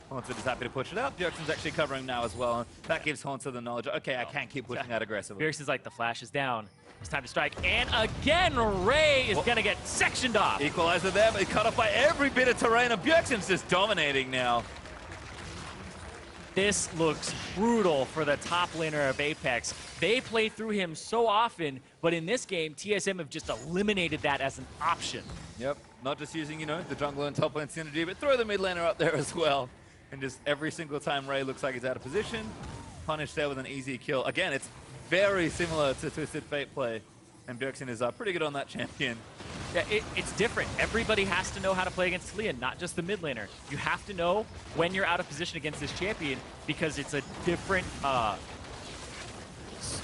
[SPEAKER 2] Haunter just happy to push it out. Bjergsen's actually covering now as well. That gives Haunter the knowledge. Okay, I can't keep pushing that aggressively.
[SPEAKER 1] Bjergsen's like, the flash is down. It's time to strike. And again, Ray is going to get sectioned off.
[SPEAKER 2] Equalizer there, but he's cut off by every bit of terrain, and Bjergsen's just dominating now.
[SPEAKER 1] This looks brutal for the top laner of Apex. They play through him so often, but in this game, TSM have just eliminated that as an option.
[SPEAKER 2] Yep, not just using, you know, the jungle and top lane synergy, but throw the mid laner up there as well. And just every single time Ray looks like he's out of position, punished there with an easy kill. Again, it's very similar to Twisted Fate play, and Bjergsen is pretty good on that champion.
[SPEAKER 1] Yeah, it's different. Everybody has to know how to play against Talia, not just the mid laner. You have to know when you're out of position against this champion because it's a different, I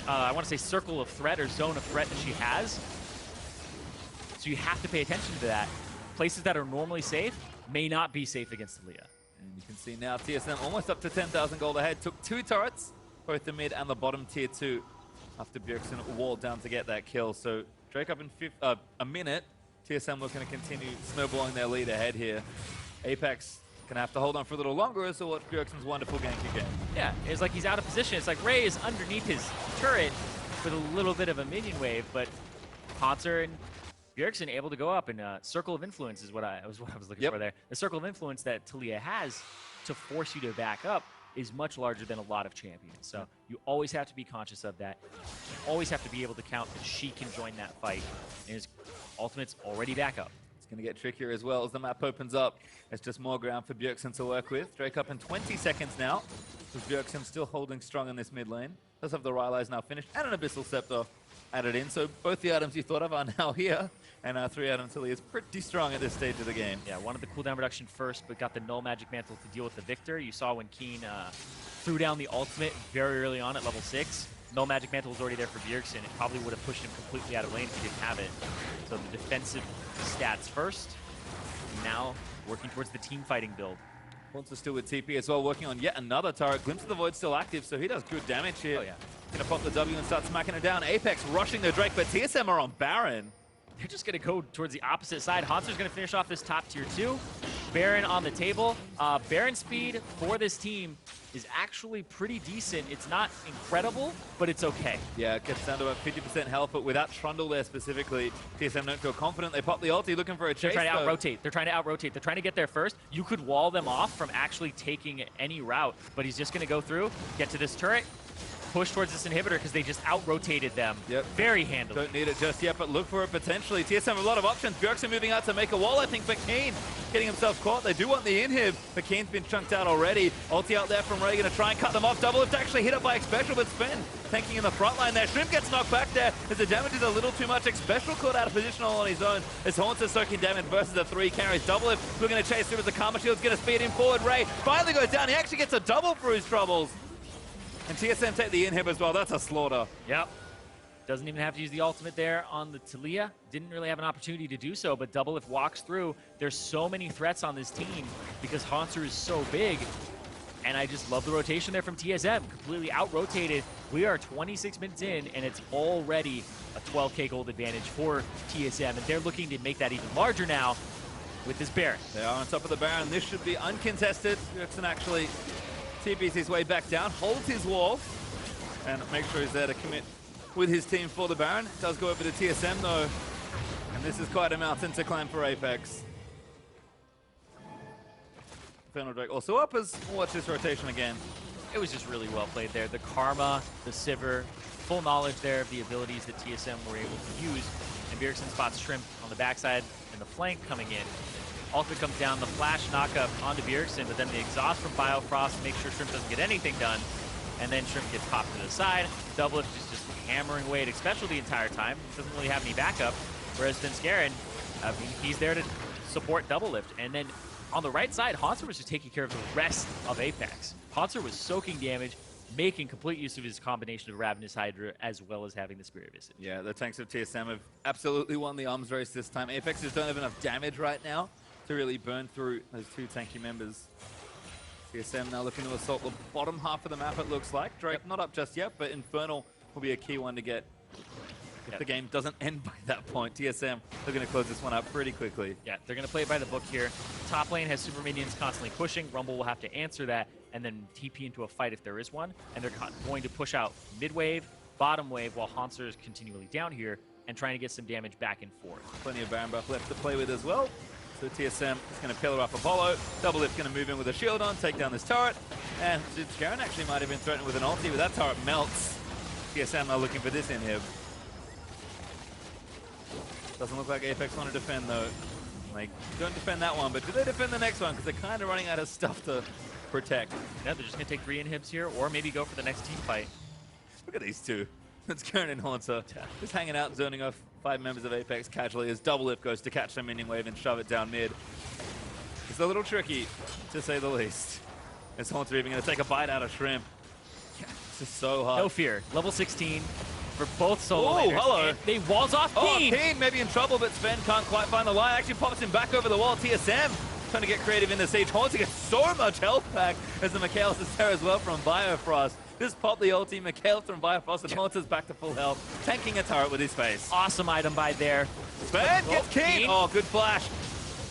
[SPEAKER 1] want to say circle of threat or zone of threat that she has. So you have to pay attention to that. Places that are normally safe may not be safe against Talia.
[SPEAKER 2] And you can see now TSM almost up to 10,000 gold ahead. Took 2 turrets, both the mid and the bottom tier 2, after Bjergsen walled down to get that kill. So Drake up in a minute. TSM looking to continue snowballing their lead ahead here. Apex gonna have to hold on for a little longer as to watch Bjergsen's wonderful gank again.
[SPEAKER 1] Yeah, it's like he's out of position. It's like Ray is underneath his turret with a little bit of a minion wave, but Hanser and Bjergsen able to go up, and circle of influence is what I was looking for there. The circle of influence that Talia has to force you to back up is much larger than a lot of champions. So you always have to be conscious of that. You always have to be able to count that she can join that fight. And his ultimate's already back up.
[SPEAKER 2] It's going to get trickier as well as the map opens up. It's just more ground for Bjergsen to work with. Drake up in 20 seconds now, with Bjergsen still holding strong in this mid lane. Does have the Rylai's now finished, and an Abyssal Scepter added in. So both the items you thought of are now here. And 3-item Talia is pretty strong at this stage of the game.
[SPEAKER 1] Yeah, wanted the cooldown reduction first, but got the Null Magic Mantle to deal with the Victor. You saw when Keen threw down the ultimate very early on at level 6. Null Magic Mantle was already there for Bjergsen. It probably would have pushed him completely out of lane if he didn't have it. So the defensive stats first. Now working towards the team fighting build.
[SPEAKER 2] Haunter still with TP as well, working on yet another turret. Glimpse of the Void still active, so he does good damage here.
[SPEAKER 1] Oh yeah.
[SPEAKER 2] Gonna pop the W and start smacking it down. Apex rushing the Drake, but TSM are on Baron.
[SPEAKER 1] They're just going to go towards the opposite side. Hanser's going to finish off this top tier 2. Baron on the table. Baron speed for this team is actually pretty decent. It's not incredible, but it's okay.
[SPEAKER 2] Yeah, it gets down to about 50% health, but without Trundle there specifically, TSM don't feel confident. They pop the ulti looking for a chase.
[SPEAKER 1] They're trying to out-rotate. They're trying to out-rotate. They're trying to get there first. You could wall them off from actually taking any route, but he's just going to go through, get to this turret, push towards this inhibitor because they just out-rotated them very handily.
[SPEAKER 2] Don't need it just yet, but look for it potentially. TSM have a lot of options. Bjergsen moving out to make a wall, I think, but Keen getting himself caught. They do want the inhib, but Keen's been chunked out already. Ulti out there from Ray, going to try and cut them off. Double lift actually hit up by Xpecial, but Sven tanking in the front line there. Shrimp gets knocked back there as the damage is a little too much. Xpecial caught out of position all on his own as Haunter soaking damage versus the 3 carries. Double lift, we're going to chase through as the Karma Shield's going to speed him forward. Ray finally goes down. He actually gets a double for his troubles. And TSM take the inhib as well. That's a slaughter.
[SPEAKER 1] Yep. Doesn't even have to use the ultimate there on the Talia. Didn't really have an opportunity to do so, but Double Lift walks through. There's so many threats on this team because Haunter is so big. And I just love the rotation there from TSM. Completely out-rotated. We are 26 minutes in, and it's already a 12k gold advantage for TSM. And they're looking to make that even larger now with this Baron.
[SPEAKER 2] They are on top of the Baron. This should be uncontested. Bjergsen actually TP's his way back down, holds his wall, and make sure he's there to commit with his team for the Baron. Does go over to TSM though, and this is quite a mountain to climb for Apex. Infernal Drake also up as we'll watch this rotation again.
[SPEAKER 1] It was just really well played there. The Karma, the Sivir, full knowledge there of the abilities that TSM were able to use. And Bjergsen spots Shrimp on the backside and the flank coming in. Ultimate comes down, the flash knockup onto Bjergsen, but then the exhaust from Biofrost makes sure Shrimp doesn't get anything done. And then Shrimp gets popped to the side. Double Lift is just hammering away at Xpecial the entire time. Doesn't really have any backup. Whereas Svenskeren, I mean, he's there to support Double Lift. And then on the right side, Haunter was just taking care of the rest of Apex. Haunter was soaking damage, making complete use of his combination of Ravenous Hydra as well as having the Spirit Visage.
[SPEAKER 2] Yeah, the tanks of TSM have absolutely won the arms race this time. Apex just don't have enough damage right now to really burn through those 2 tanky members. TSM now looking to assault the bottom half of the map, it looks like. Drake not up just yet, but Infernal will be a key one to get if the game doesn't end by that point. TSM, they're going to close this one up pretty quickly.
[SPEAKER 1] Yeah, they're going to play it by the book here. Top lane has super minions constantly pushing. Rumble will have to answer that and then TP into a fight if there is one. And they're going to push out mid wave, bottom wave, while Haunter is continually down here and trying to get some damage back and forth.
[SPEAKER 2] Plenty of Baron buff left to play with as well. So TSM is going to pillar up Apollo. Double Lift going to move in with a shield on, take down this turret. And Garen actually might have been threatened with an ulti, but that turret melts. TSM are looking for this inhib. Doesn't look like Apex want to defend though. Like, don't defend that one, but do they defend the next one? Because they're kind of running out of stuff to protect.
[SPEAKER 1] Yeah, they're just going to take 3 inhibs here, or maybe go for the next team fight.
[SPEAKER 2] Look at these two. It's Garen and Haunter. Just hanging out, zoning off 5 members of Apex casually as Double Lift goes to catch the minion wave and shove it down mid. It's a little tricky, to say the least. Is Haunter even going to take a bite out of Shrimp? Yeah, this is so hard.
[SPEAKER 1] No fear. Level 16 for both solo laners.
[SPEAKER 2] Hello.
[SPEAKER 1] They walls off Keen.
[SPEAKER 2] Keen maybe in trouble, but Sven can't quite find the line. Actually pops him back over the wall. TSM trying to get creative in the siege. Haunter gets so much health back as the Michaelis is there as well from Biofrost. Just pop the ulti, Michaelis from Biofrost, and Haunter's back to full health, tanking a turret with his face.
[SPEAKER 1] Awesome item by there.
[SPEAKER 2] Sven gets Keen. Oh, good flash.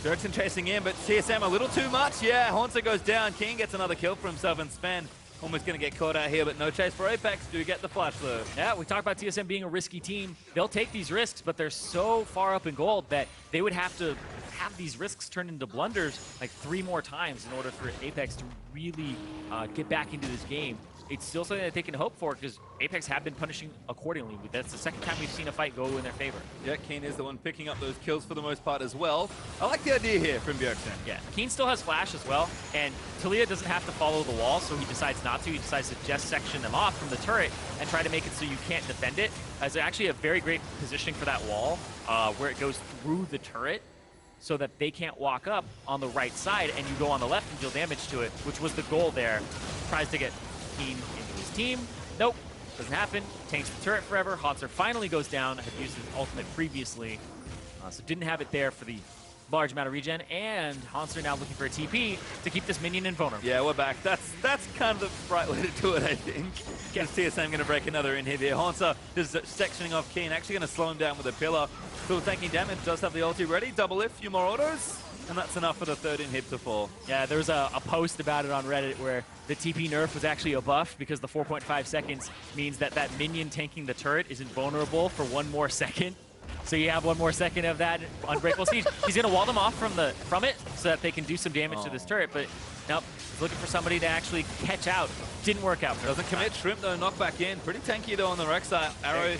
[SPEAKER 2] Dirksen chasing in, but TSM a little too much. Yeah, Haunter goes down. Keen gets another kill for himself, and Sven almost going to get caught out here, but no chase for Apex. Do get the flash though.
[SPEAKER 1] Yeah, we talk about TSM being a risky team. They'll take these risks, but they're so far up in gold that they would have to have these risks turned into blunders like 3 more times in order for Apex to really get back into this game. It's still something that they can hope for because Apex have been punishing accordingly. That's the second time we've seen a fight go in their favor.
[SPEAKER 2] Yeah, Keen is the one picking up those kills for the most part as well. I like the idea here from Bjergsen.
[SPEAKER 1] Yeah, Keen still has flash as well, and Talia doesn't have to follow the wall, so he decides not to. He decides to just section them off from the turret and try to make it so you can't defend it. As actually a very great positioning for that wall where it goes through the turret so that they can't walk up on the right side and you go on the left and deal damage to it, which was the goal there. Tries to get Keen into his team. Nope, doesn't happen. Tanks the turret forever. Haunter finally goes down. Had used his ultimate previously, so didn't have it there for the large amount of regen. And Haunter now looking for a TP to keep this minion invulnerable.
[SPEAKER 2] Yeah, we're back. That's kind of the right way to do it, I think. Guess TSM going to break another inhib here. Haunter just sectioning off Keen. Actually going to slow him down with a pillar. Still tanking damage. Does have the ulti ready. Double lift, few more autos. And that's enough for the 3rd inhib to fall. Yeah,
[SPEAKER 1] there was a post about it on Reddit where the TP nerf was actually a buff because the 4.5 seconds means that that minion tanking the turret is invulnerable for 1 more second. So you have 1 more second of that unbreakable siege. He's going to wall them off from it so that they can do some damage to this turret. But nope, he's looking for somebody to actually catch out. Didn't work out.
[SPEAKER 2] Doesn't commit. Shrimp though, knock back in. Pretty tanky though on the Rek'Sai. Arrow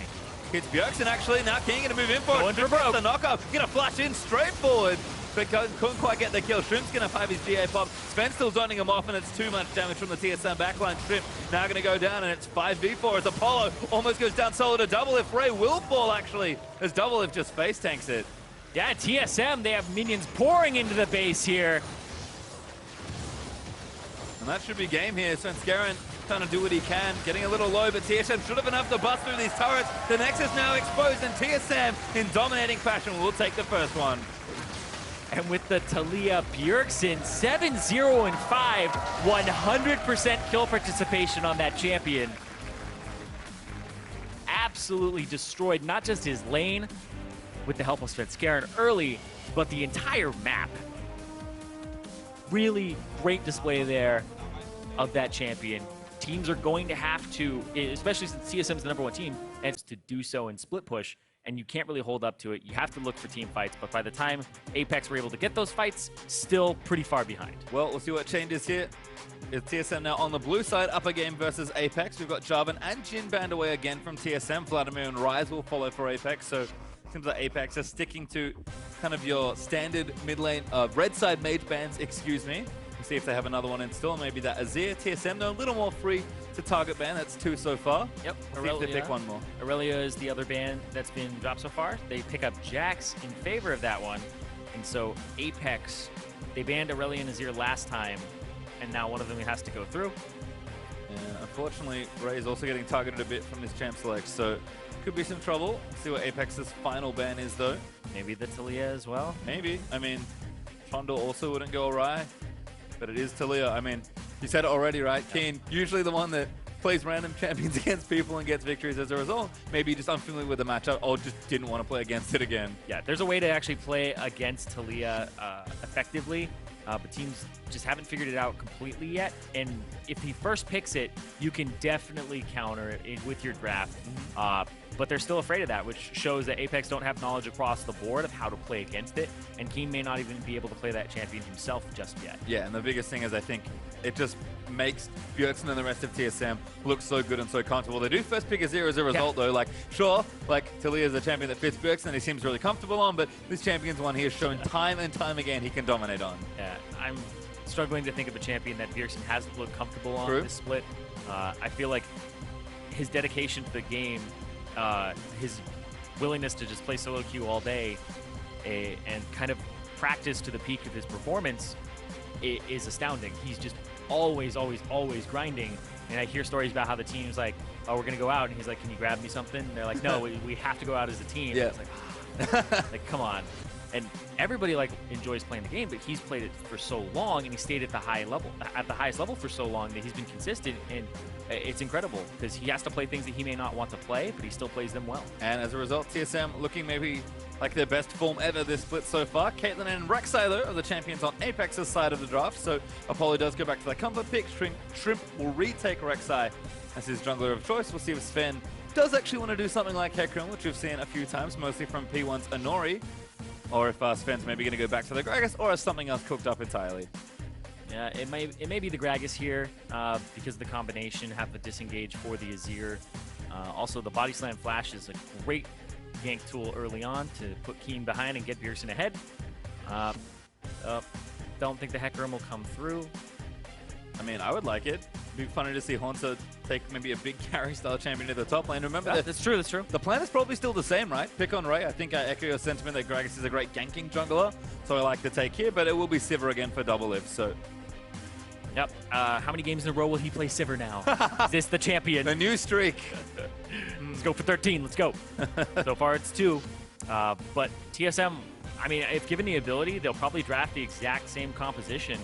[SPEAKER 2] hits Bjergsen actually. Now King going to move in for it. Shrimp gets the knockup. Going to flash in straight forward. But couldn't quite get the kill. Shrimp's going to have his GA pop. Sven still zoning him off, and it's too much damage from the TSM backline. Shrimp now going to go down, and it's 5v4 as Apollo almost goes down solo to Double Lift. Ray will fall, actually, as Double Lift just face tanks it.
[SPEAKER 1] Yeah, TSM, they have minions pouring into the base here.
[SPEAKER 2] And that should be game here. Svenskeren trying to do what he can, getting a little low, but TSM should have been enough to bust through these turrets. The Nexus now exposed, and TSM, in dominating fashion, will take the first one.
[SPEAKER 1] And with the Talia Bjergsen, 7-0-5, 100% kill participation on that champion. Absolutely destroyed not just his lane with the help of Svenskeren early, but the entire map. Really great display there of that champion. Teams are going to have to, especially since TSM's the #1 team, and to do so in split push. And you can't really hold up to it. You have to look for team fights, but by the time Apex were able to get those fights, still pretty far behind.
[SPEAKER 2] Well, we'll see what changes here. It's TSM now on the blue side, upper game versus Apex. We've got Jarvan and Jhin banned away again from TSM. Vladimir and Ryze will follow for Apex, so it seems like Apex are sticking to kind of your standard mid lane, red side mage bans, excuse me. We'll see if they have another one in store, maybe that Azir. TSM, though, a little more free to target ban. That's 2 so far.
[SPEAKER 1] Yep.
[SPEAKER 2] See if they pick one more.
[SPEAKER 1] Aurelia is the other ban that's been dropped so far. They pick up Jax in favor of that one. And so Apex, they banned Aurelia and Azir last time, and now one of them has to go through.
[SPEAKER 2] Yeah, unfortunately, Ray is also getting targeted a bit from this champ select, so could be some trouble. See what Apex's final ban is, though.
[SPEAKER 1] Maybe the Talia as well.
[SPEAKER 2] Maybe. I mean, Trundle also wouldn't go awry, but it is Talia. I mean, you said it already, right? Keen, usually the one that plays random champions against people and gets victories as a result. Maybe just unfamiliar with the matchup or just didn't want to play against it again.
[SPEAKER 1] Yeah, there's a way to actually play against Talia effectively, but teams just haven't figured it out completely yet. And if he first picks it, you can definitely counter it with your draft. But they're still afraid of that, which shows that Apex don't have knowledge across the board of how to play against it. And Keen may not even be able to play that champion himself just yet.
[SPEAKER 2] Yeah, and the biggest thing is I think it just makes Bjergsen and the rest of TSM look so good and so comfortable. They do first pick a 0 as a result, though. Like, sure, like, Talia is a champion that fits Bjergsen and he seems really comfortable on, but this champion's one he has shown time and time again he can dominate on.
[SPEAKER 1] Yeah, I'm struggling to think of a champion that Bjergsen hasn't looked comfortable on this split. I feel like his dedication to the game, his willingness to just play solo queue all day and kind of practice to the peak of his performance is astounding. He's just always grinding. And I hear stories about how the team's like, oh, we're going to go out. And he's like, can you grab me something? And they're like, no, we have to go out as a team.
[SPEAKER 2] Yeah.
[SPEAKER 1] And it's like, like, come on. And everybody like enjoys playing the game, but he's played it for so long and he stayed at the highest level for so long that he's been consistent, and it's incredible because he has to play things that he may not want to play, but he still plays them well.
[SPEAKER 2] And as a result, TSM looking maybe like their best form ever this split so far. Caitlyn and Rek'Sai, though, are the champions on Apex's side of the draft, so Apollo does go back to their comfort pick. Shrimp will retake Rek'Sai as his jungler of choice. We'll see if Sven does actually want to do something like Hecarim, which we've seen a few times, mostly from P1's Anori, or if Sven's maybe going to go back to the Gragas, or has something else cooked up entirely.
[SPEAKER 1] Yeah, it may be the Gragas here because the combination have a disengage for the Azir. Also, the Body Slam Flash is a great gank tool early on to put Keen behind and get Bjergsen ahead. Don't think the Hecarim will come through.
[SPEAKER 2] I mean, I would like it. It'd be funny to see Haunter take maybe a big carry-style champion to the top lane. Remember that?
[SPEAKER 1] That's true, that's true.
[SPEAKER 2] The plan is probably still the same, right? Pick on Ray. I think I echo your sentiment that Gragas is a great ganking jungler, so I like the take here, but it will be Sivir again for double if, so...
[SPEAKER 1] Yep. How many games in a row will he play Sivir now? Is this the champion?
[SPEAKER 2] The new streak.
[SPEAKER 1] Let's go for 13. Let's go. So far, it's 2. But TSM, I mean, if given the ability, they'll probably draft the exact same composition,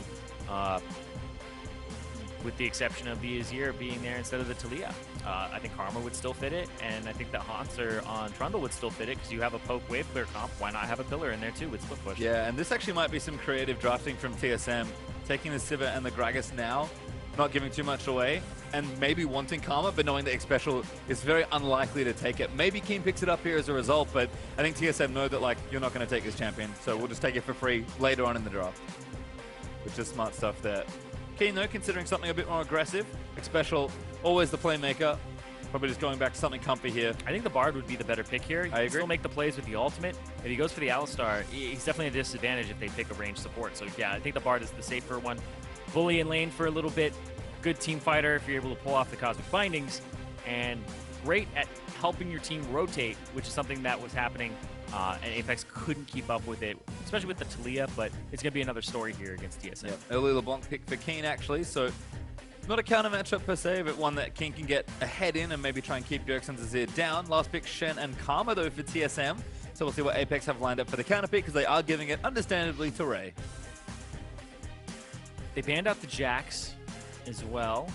[SPEAKER 1] with the exception of the Azir being there instead of the Talia. I think Karma would still fit it, and I think that Haunter on Trundle would still fit it because you have a poke wave clear comp. Why not have a pillar in there too with split push?
[SPEAKER 2] Yeah, and this actually might be some creative drafting from TSM, taking the Sivir and the Gragas now, not giving too much away, and maybe wanting Karma, but knowing that X Special is very unlikely to take it. Maybe Keen picks it up here as a result, but I think TSM know that, like, you're not going to take this champion, so we'll just take it for free later on in the draft. Which is smart stuff there. Keen, though, considering something a bit more aggressive. X Special, always the playmaker. Probably just going back to something comfy here.
[SPEAKER 1] I think the Bard would be the better pick here. He can still make the plays with the ultimate. If he goes for the Alistar, he's definitely a disadvantage if they pick a ranged support. So yeah, I think the Bard is the safer one. Bully in lane for a little bit. Good team fighter if you're able to pull off the Cosmic Bindings. And great at helping your team rotate, which is something that was happening. And Apex couldn't keep up with it, especially with the Talia, but it's going to be another story here against TSM.
[SPEAKER 2] Yep. Early LeBlanc pick for Keen, actually, so not a counter matchup per se, but one that Keen can get ahead in and maybe try and keep Bjergsen's Azir down. Last pick, Shen and Karma, though, for TSM. So we'll see what Apex have lined up for the counter pick, because they are giving it, understandably, to Ray.
[SPEAKER 1] They banned out the Jax as well.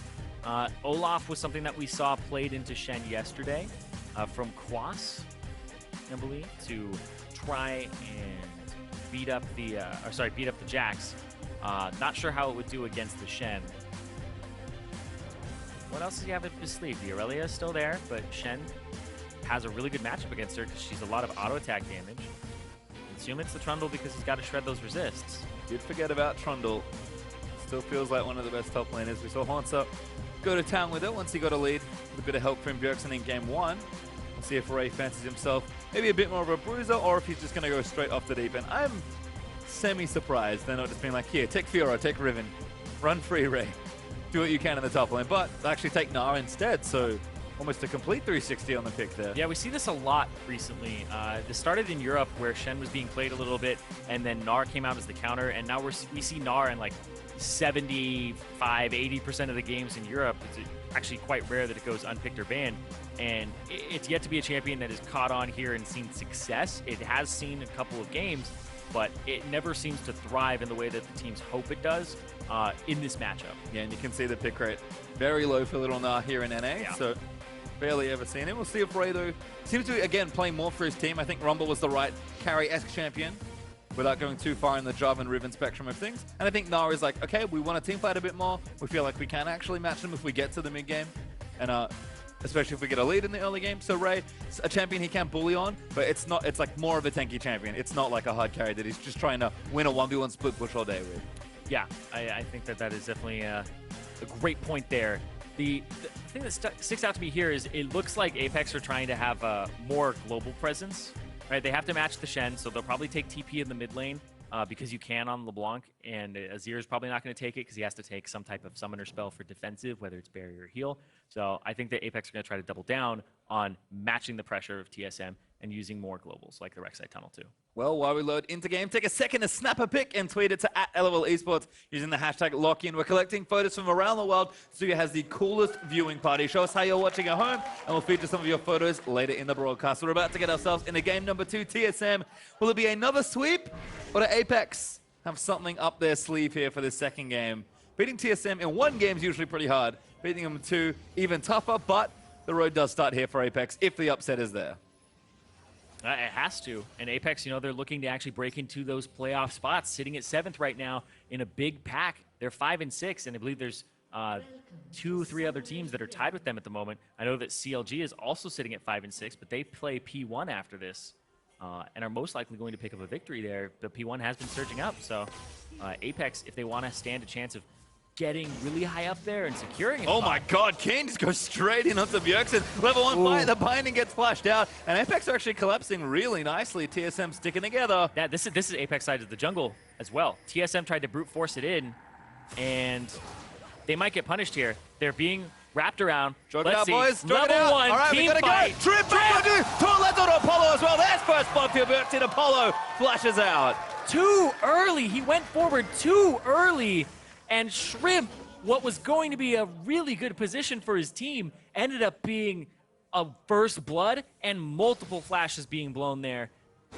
[SPEAKER 1] Olaf was something that we saw played into Shen yesterday from Quas, I believe, to try and beat up the Jax. Not sure how it would do against the Shen. What else does he have up his sleeve? The Aurelia is still there, but Shen has a really good matchup against her because she's a lot of auto attack damage. Assume it's the Trundle because he's got to shred those resists.
[SPEAKER 2] Did forget about Trundle. Still feels like one of the best top laners. We saw Haunter go to town with it once he got a lead with a bit of help from Bjergsen in game 1. We'll see if Ray fancies himself maybe a bit more of a bruiser or if he's just going to go straight off the deep end. I'm semi-surprised they're not just being like, here, take Fiora, take Riven, run free, Ray. Do what you can in the top lane, but actually take Gnar instead, so almost a complete 360 on the pick there.
[SPEAKER 1] Yeah, we see this a lot recently. This started in Europe where Shen was being played a little bit, and then Gnar came out as the counter, and now we see Gnar in like 75, 80% of the games in Europe. It's actually quite rare that it goes unpicked or banned, and it's yet to be a champion that has caught on here and seen success. It has seen a couple of games, but it never seems to thrive in the way that the teams hope it does in this matchup.
[SPEAKER 2] Yeah, and you can see the pick rate very low for Little Gnar here in NA, so barely ever seen him. We'll see if Ray, though, seems to be, again, playing more for his team. I think Rumble was the right carry-esque champion without going too far in the Jarvan and Riven spectrum of things. And I think Gnar is like, okay, we want to team fight a bit more. We feel like we can actually match them if we get to the mid-game. And especially if we get a lead in the early game. So Ray, a champion he can bully on, but it's like more of a tanky champion. It's not like a hard carry that he's just trying to win a 1v1 split push all day with.
[SPEAKER 1] Yeah, I think that is definitely a great point there. The thing that sticks out to me here is it looks like Apex are trying to have a more global presence, right? They have to match the Shen, so they'll probably take TP in the mid lane because you can on LeBlanc, and Azir is probably not going to take it because he has to take some type of summoner spell for defensive, whether it's barrier or heal. So I think that Apex are going to try to double down on matching the pressure of TSM and using more globals like the Rek'Sai Tunnel too.
[SPEAKER 2] Well, while we load into game, take a second to snap a pic and tweet it to @LOL Esports using the hashtag #LockIn. We're collecting photos from around the world. Suga has the coolest viewing party. Show us how you're watching at home, and we'll feature some of your photos later in the broadcast. We're about to get ourselves into game number 2, TSM. Will it be another sweep, or do Apex have something up their sleeve here for this second game? Beating TSM in one game is usually pretty hard. Beating them in 2, even tougher, but the road does start here for Apex if the upset is there.
[SPEAKER 1] It has to. And Apex, you know, they're looking to actually break into those playoff spots, sitting at 7th right now in a big pack. They're 5 and 6, and I believe there's 2-3 other teams that are tied with them at the moment. I know that CLG is also sitting at 5 and 6, but they play P1 after this and are most likely going to pick up a victory there. But P1 has been surging up, so Apex, if they want to stand a chance of getting really high up there and securing it.
[SPEAKER 2] Oh my god, Kane just goes straight in onto Bjergsen. Level 1 fight, the binding gets flashed out, and Apex are actually collapsing really nicely. TSM sticking together.
[SPEAKER 1] Yeah, this is Apex side of the jungle as well. TSM tried to brute force it in, and they might get punished here. They're being wrapped around.
[SPEAKER 2] Drug
[SPEAKER 1] Let's
[SPEAKER 2] it out,
[SPEAKER 1] see.
[SPEAKER 2] boys. Drug it
[SPEAKER 1] Level
[SPEAKER 2] out.
[SPEAKER 1] 1,
[SPEAKER 2] All right,
[SPEAKER 1] team
[SPEAKER 2] we gotta
[SPEAKER 1] fight.
[SPEAKER 2] go. Trip back to Torletto to Apollo as well. There's first blood for Bjergsen. Apollo flashes out.
[SPEAKER 1] Too early. He went forward too early, and Shrimp, what was going to be a really good position for his team, ended up being a first blood and multiple flashes being blown there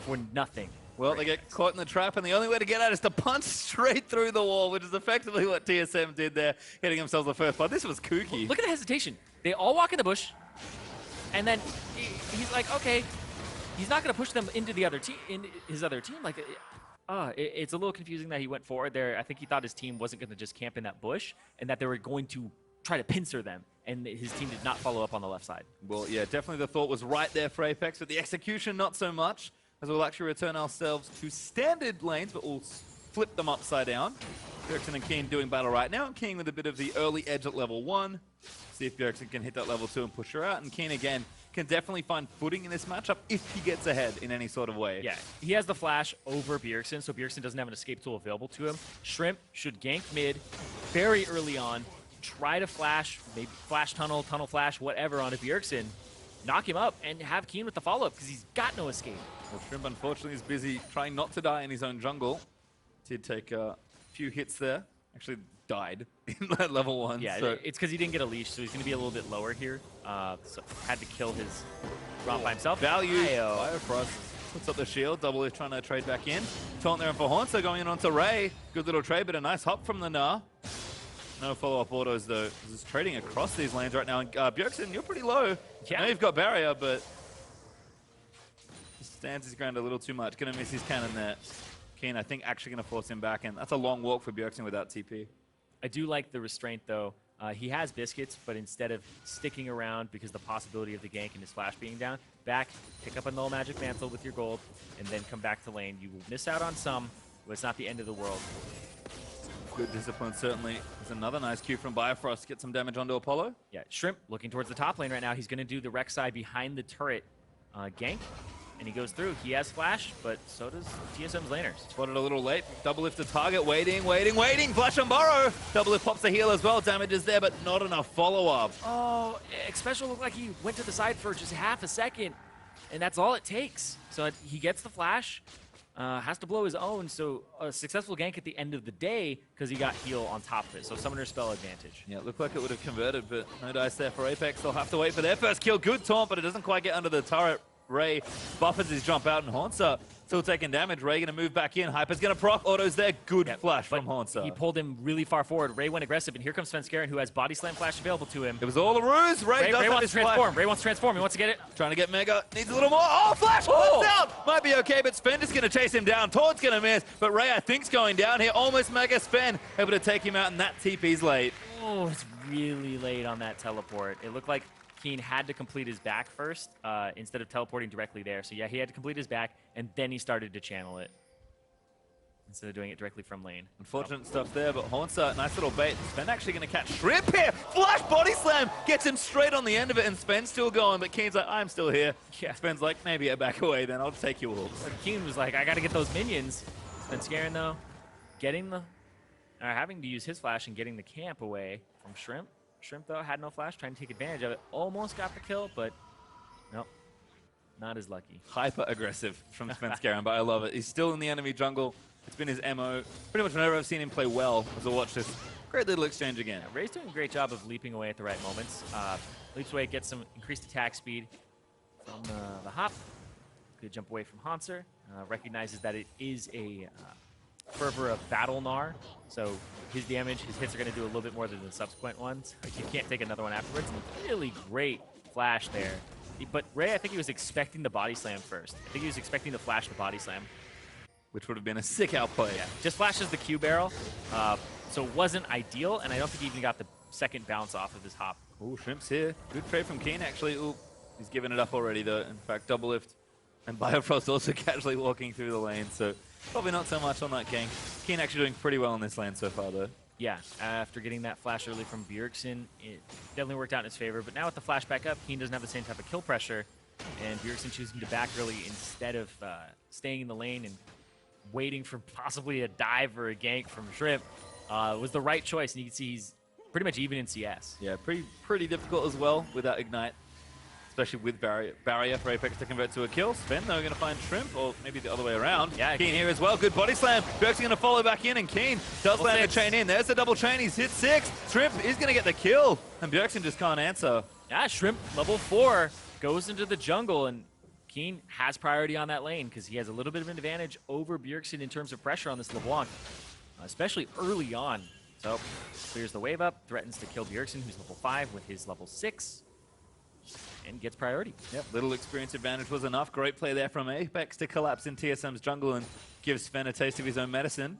[SPEAKER 1] for nothing.
[SPEAKER 2] Well, they get caught in the trap, and the only way to get out is to punch straight through the wall, which is effectively what TSM did there, getting themselves the first blood. This was kooky.
[SPEAKER 1] Look at the hesitation. They all walk in the bush, and then he's like, okay, he's not going to push them into the other team, in his other team. Like, it's a little confusing that he went forward there. I think he thought his team wasn't going to just camp in that bush and that they were going to try to pincer them, and his team did not follow up on the left side.
[SPEAKER 2] Well, yeah, definitely the thought was right there for Apex, but the execution not so much, as we'll actually return ourselves to standard lanes, but we'll flip them upside down. Bjergsen and Keen doing battle right now, and Keen with a bit of the early edge at level 1. See if Bjergsen can hit that level 2 and push her out, and Keen again can definitely find footing in this matchup if he gets ahead in any sort of way.
[SPEAKER 1] Yeah, he has the flash over Bjergsen, so Bjergsen doesn't have an escape tool available to him. Shrimp should gank mid very early on, try to flash, maybe flash tunnel, tunnel flash, whatever onto Bjergsen, knock him up, and have Keen with the follow-up because he's got no escape.
[SPEAKER 2] Well, Shrimp unfortunately is busy trying not to die in his own jungle. Did take a few hits there. Actually died in that level 1.
[SPEAKER 1] Yeah,
[SPEAKER 2] so.
[SPEAKER 1] it's because he didn't get a leash, so he's going to be a little bit lower here. So had to kill his Romp by himself.
[SPEAKER 2] Value. Biofrost puts up the shield. Double is trying to trade back in. Taunt there for Haunter going in onto Ray. Good little trade, but a nice hop from the Gnar. No follow-up autos, though. He's trading across these lanes right now. And Bjergsen, you're pretty low.
[SPEAKER 1] Yeah.
[SPEAKER 2] I know you've got barrier, but he stands his ground a little too much. Gonna miss his cannon there. Keen, I think, actually gonna force him back in. That's a long walk for Bjergsen without TP.
[SPEAKER 1] I do like the restraint, though. He has biscuits, but instead of sticking around because the possibility of the gank and his flash being down, back, pick up a null magic mantle with your gold, and then come back to lane. You will miss out on some, but it's not the end of the world.
[SPEAKER 2] Good discipline, certainly. There's another nice cue from Biofrost. Get some damage onto Apollo.
[SPEAKER 1] Yeah, Shrimp looking towards the top lane right now. He's going to do the Rek'Sai behind the turret gank, and he goes through. He has flash, but so does TSM's laners.
[SPEAKER 2] Spotted a little late. Double lift to target. Waiting. Flash and Burrow. Double lift pops the heal as well. Damage is there, but not enough follow-up.
[SPEAKER 1] Oh, Special looked like he went to the side for just half a second, and that's all it takes. So he gets the flash, has to blow his own, so a successful gank at the end of the day because he got heal on top of it, so summoner spell advantage.
[SPEAKER 2] Yeah, it looked like it would have converted, but no dice there for Apex. They'll have to wait for their first kill. Good taunt, but it doesn't quite get under the turret. Ray buffers his jump out, and Haunter still taking damage. Ray gonna move back in. Hyper's gonna proc. Auto's there. Good flash from Haunter.
[SPEAKER 1] He pulled him really far forward. Ray went aggressive, and here comes Svenskeren, who has body slam flash available to him.
[SPEAKER 2] It was all a ruse. Ray
[SPEAKER 1] wants to transform. Ray wants to transform. He wants to get it.
[SPEAKER 2] Trying to get Mega. Needs a little more. Oh, flash! Oh! Out! Might be okay, but Sven is gonna chase him down. Taunt's gonna miss, but Ray, I think, is going down here. Almost Mega. Sven able to take him out, and that TP's late.
[SPEAKER 1] Oh, it's really late on that teleport. It looked like Keen had to complete his back first instead of teleporting directly there. So yeah, he had to complete his back, and then he started to channel it. instead of doing it directly from lane.
[SPEAKER 2] Unfortunate stuff there, but Haunter, nice little bait. Sven actually going to catch Shrimp here. Flash body slam gets him straight on the end of it, and Sven's still going, but Keen's like, I'm still here.
[SPEAKER 1] Yeah.
[SPEAKER 2] Sven's like, maybe I back away then, I'll take you all.
[SPEAKER 1] But Keen was like, I got to get those minions. Sven scaring though, having to use his flash and getting the camp away from Shrimp. Shrimp though had no flash, trying to take advantage of it. Almost got the kill, but nope. Not as lucky.
[SPEAKER 2] Hyper aggressive from Sven Scarin, but I love it. He's still in the enemy jungle. It's been his MO. Pretty much whenever I've seen him play well, as I watch this great little exchange again.
[SPEAKER 1] Yeah, Ray's doing a great job of leaping away at the right moments. Leaps away, gets some increased attack speed from the hop. Good jump away from Hanser. Recognizes that it is a fervor of battle Gnar, so his damage, his hits are going to do a little bit more than the subsequent ones. You can't take another one afterwards. Really great flash there. But Ray, I think he was expecting the body slam first. I think he was expecting to flash the body slam.
[SPEAKER 2] Which would have been a sick outplay.
[SPEAKER 1] Yeah, just flashes the Q barrel, so it wasn't ideal, and I don't think he even got the second bounce off of his hop.
[SPEAKER 2] Ooh, Shrimp's here. Good trade from Keen, actually. Ooh, he's given it up already, though. In fact, double lift. And Biofrost also casually walking through the lane, so probably not so much on that gank. Keen actually doing pretty well in this lane so far, though.
[SPEAKER 1] Yeah, after getting that flash early from Bjergsen, it definitely worked out in his favor. But now with the flash back up, Keen doesn't have the same type of kill pressure, and Bjergsen choosing to back early instead of staying in the lane and waiting for possibly a dive or a gank from Shrimp was the right choice. And you can see he's pretty much even in CS.
[SPEAKER 2] Yeah, pretty difficult as well without Ignite, especially with barrier for Apex to convert to a kill. Sven, though, going to find Shrimp, or maybe the other way around.
[SPEAKER 1] Yeah,
[SPEAKER 2] Keen here as well. Good body slam. Bjergsen going to follow back in, and Keen does land the chain in. There's the double chain. He's hit 6. Shrimp is going to get the kill, and Bjergsen just can't answer.
[SPEAKER 1] Yeah, Shrimp, level 4, goes into the jungle, and Keen has priority on that lane because he has a little bit of an advantage over Bjergsen in terms of pressure on this LeBlanc, especially early on. So, clears the wave up, threatens to kill Bjergsen, who's level 5 with his level 6. And gets priority.
[SPEAKER 2] Yep, little experience advantage was enough. Great play there from Apex to collapse in TSM's jungle and give Sven a taste of his own medicine.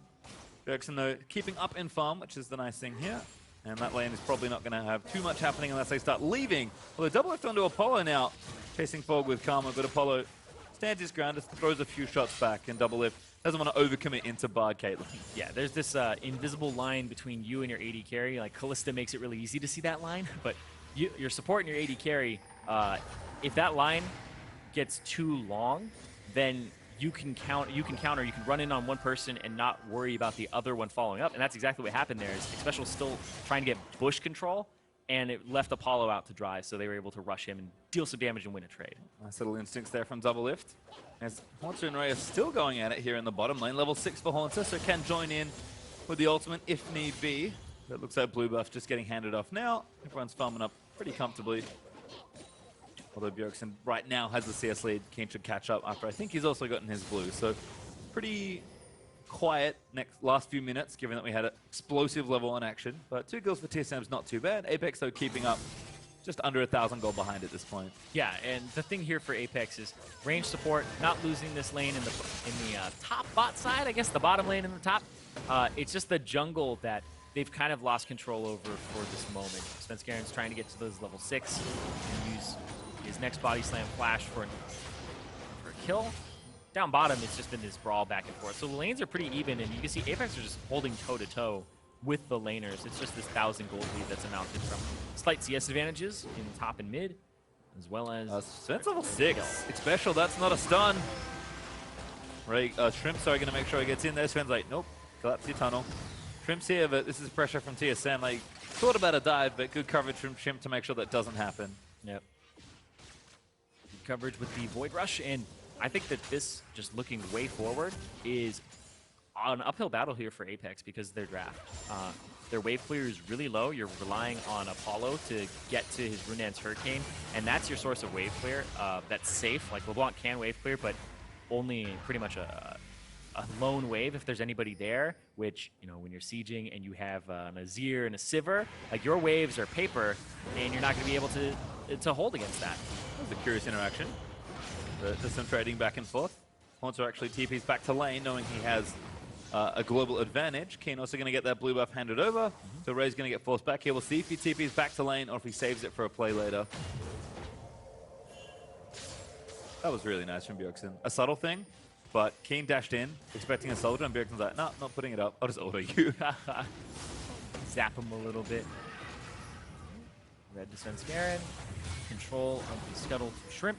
[SPEAKER 2] Bjergsen, though, keeping up in farm, which is the nice thing here. And that lane is probably not going to have too much happening unless they start leaving. Well, they double lift onto Apollo now, chasing forward with Karma, but Apollo stands his ground, just throws a few shots back, and double lift doesn't want to overcommit into Bard Caitlyn.
[SPEAKER 1] Yeah, there's this invisible line between you and your AD carry. Like, Kalista makes it really easy to see that line, but your support and your AD carry, if that line gets too long, then you can run in on one person and not worry about the other one following up. And that's exactly what happened there. Is Xpecial still trying to get bush control, and it left Apollo out to dry, so they were able to rush him and deal some damage and win a trade.
[SPEAKER 2] Nice little instincts there from double lift. As Haunter and Ray are still going at it here in the bottom lane. Level 6 for Haunter, so can join in with the ultimate if need be. But it looks like blue buff just getting handed off now. Everyone's farming up pretty comfortably. Although Bjergsen right now has the CS lead, Keen should catch up after I think he's also gotten his blue. So pretty quiet last few minutes, given that we had an explosive level 1 action. But 2 kills for TSM is not too bad. Apex, though, keeping up just under 1,000 gold behind at this point.
[SPEAKER 1] Yeah, and the thing here for Apex is range support, not losing this lane in the top bot side, I guess the bottom lane in the top. It's just the jungle that they've kind of lost control over for this moment. Sven Scarin's trying to get to those level 6 and use his next body slam flash for a kill. Down bottom, it's just been this brawl back and forth. So the lanes are pretty even, and you can see Apex are just holding toe-to-toe with the laners. It's just this 1,000 gold lead that's amounted from slight CS advantages in top and mid, as well as...
[SPEAKER 2] Sven's level 6. Xpecial, that's not a stun. Ray, Shrimp, sorry, going to make sure he gets in there. Sven's like, nope, collapse your tunnel. Shrimp's here, but this is pressure from TSM. Like, thought about a dive, but good coverage from Shrimp to make sure that doesn't happen.
[SPEAKER 1] Yep. Good coverage with the Void Rush, and I think that this, just looking way forward, is an uphill battle here for Apex because of their draft. Their wave clear is really low. You're relying on Apollo to get to his Runaan's Hurricane, and that's your source of wave clear. That's safe. Like, LeBlanc can wave clear, but only pretty much a lone wave if there's anybody there, which, you know, when you're sieging and you have an Azir and a Sivir, like, your waves are paper, and you're not going to be able to hold against that.
[SPEAKER 2] That was a curious interaction. There's some trading back and forth. Haunter actually TP's back to lane, knowing he has a global advantage. Keen also going to get that blue buff handed over. So Ray's going to get forced back here. We'll see if he TP's back to lane or if he saves it for a play later. That was really nice from Bjergsen. A subtle thing, But Keen dashed in, expecting a soldier, and Bjergsen's like, no, not putting it up. I'll just auto you.
[SPEAKER 1] Zap him a little bit. Red to Svenskeren. Control of the Scuttle to Shrimp,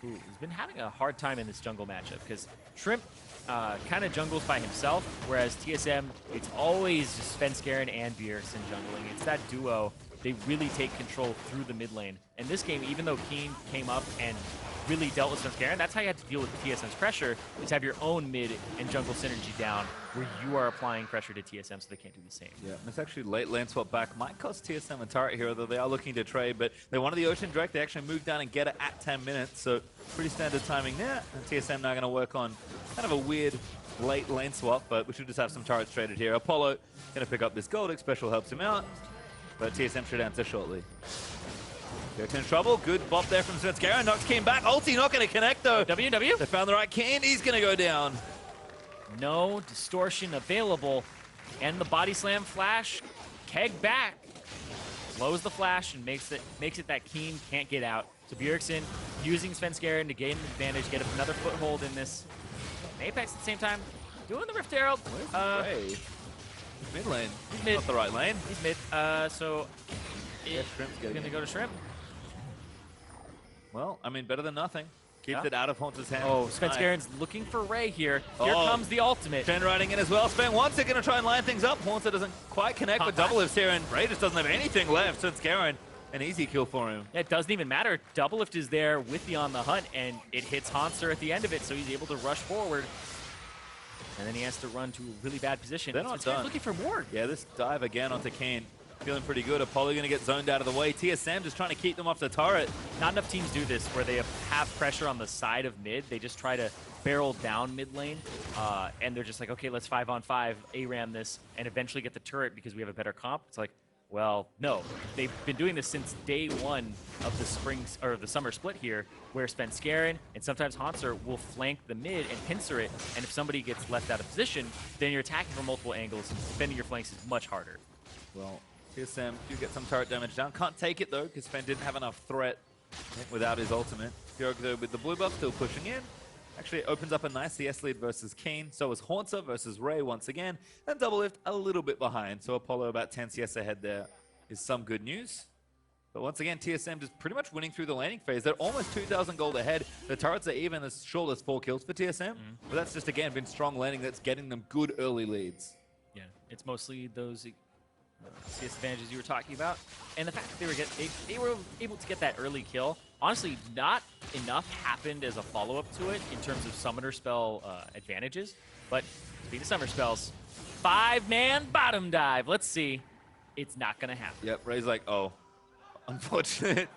[SPEAKER 1] who has been having a hard time in this jungle matchup because Shrimp kind of jungles by himself, whereas TSM, it's always just Svenskeren and Bjergsen jungling. It's that duo. They really take control through the mid lane. And this game, even though Keen came up and really dealt with Svenskeren, that's how you have to deal with TSM's pressure, is have your own mid and jungle synergy down where you are applying pressure to TSM so they can't do the same.
[SPEAKER 2] Yeah, and it's actually late lane swap back. Might cost TSM a turret here, though they are looking to trade, but they wanted the Ocean Drake. They actually moved down and get it at 10 minutes, so pretty standard timing there. And TSM now going to work on kind of a weird late lane swap, but we should just have some turrets traded here. Apollo going to pick up this Goldic. Special helps him out, but TSM should answer shortly. Bjergsen in trouble. Good bop there from Svenskeren. Knocks Keen back. Ulti not going to connect, though.
[SPEAKER 1] WW.
[SPEAKER 2] They found the right Keen. He's going to go down.
[SPEAKER 1] No distortion available. And the body slam flash. Keg back. Slows the flash and makes it that Keen can't get out. So Bjergsen using Svenskeren to gain an advantage, get another foothold in this. Apex at the same time. Doing the Rift Herald.
[SPEAKER 2] Mid lane.
[SPEAKER 1] He's mid.
[SPEAKER 2] Not the right lane.
[SPEAKER 1] He's mid. So
[SPEAKER 2] Shrimp's
[SPEAKER 1] going to go to Shrimp.
[SPEAKER 2] Well, I mean, better than nothing. Keeps it out of Haunter's hands.
[SPEAKER 1] Oh, Svenskeren's looking for Ray here. Here comes the ultimate.
[SPEAKER 2] Shen riding in as well. Sven wants it, going to try and line things up. Haunter doesn't quite connect with double lifts here, and Ray just doesn't have anything left. Svenskeren, an easy kill for him.
[SPEAKER 1] Yeah, it doesn't even matter. Double lift is there with the on the hunt, and it hits Haunter at the end of it, so he's able to rush forward. And then he has to run to a really bad position.
[SPEAKER 2] They're not done.
[SPEAKER 1] Looking for more.
[SPEAKER 2] Yeah, this dive again onto Keen. Feeling pretty good. Apollo going to get zoned out of the way. TSM just trying to keep them off the turret.
[SPEAKER 1] Not enough teams do this where they have pressure on the side of mid. They just try to barrel down mid lane, and they're just like, okay, let's 5-on-5 ARAM this and eventually get the turret because we have a better comp. It's like, well, no. They've been doing this since day one of the the summer split here, where Svenskeren and sometimes Haunter will flank the mid and pincer it, and if somebody gets left out of position, then you're attacking from multiple angles, and defending your flanks is much harder.
[SPEAKER 2] Well, TSM do get some turret damage down. Can't take it, though, because Sven didn't have enough threat without his ultimate. Bjerg, though, with the blue buff, still pushing in. Actually, opens up a nice CS lead versus Keen. So is Haunter versus Ray once again. And double lift a little bit behind. So Apollo about 10 CS ahead there is some good news. But once again, TSM just pretty much winning through the laning phase. They're almost 2,000 gold ahead. The turrets are even as short as 4 kills for TSM. But that's just, again, been strong laning that's getting them good early leads.
[SPEAKER 1] Yeah, it's mostly those CS advantages you were talking about, and the fact that they were able to get that early kill. Honestly, not enough happened as a follow-up to it in terms of summoner spell advantages, but speaking of summer spells, 5-man bottom dive. Let's see. It's not going to happen.
[SPEAKER 2] Yep, Ray's like, oh, unfortunate.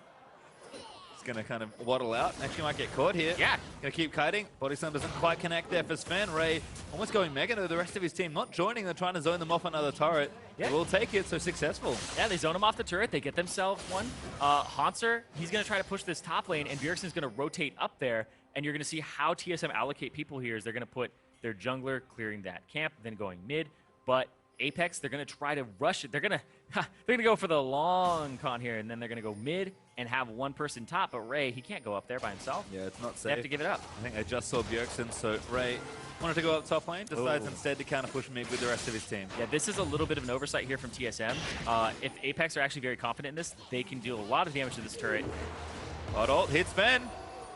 [SPEAKER 2] He's going to kind of waddle out. Actually might get caught here.
[SPEAKER 1] Yeah.
[SPEAKER 2] Going to keep kiting. Body slam doesn't quite connect there for Sven. Ray almost going mega, though the rest of his team not joining. They're trying to zone them off another turret.
[SPEAKER 1] Yeah.
[SPEAKER 2] They will take it, so successful.
[SPEAKER 1] Yeah, they zone him off the turret. They get themselves one. Haunter, he's going to try to push this top lane, and Bjergsen's going to rotate up there, and you're going to see how TSM allocate people here is they're going to put their jungler clearing that camp, then going mid, but Apex, they're going to try to rush it. They're going to go for the long con here, and then they're going to go mid and have one person top, but Ray, he can't go up there by himself.
[SPEAKER 2] Yeah, it's not safe.
[SPEAKER 1] They have to give it up.
[SPEAKER 2] I think I just saw Bjergsen, so Ray wanted to go up top lane, decides instead to counter push mid with the rest of his team.
[SPEAKER 1] Yeah, this is a little bit of an oversight here from TSM. If Apex are actually very confident in this, they can deal a lot of damage to this turret.
[SPEAKER 2] Hot ult hits Sven.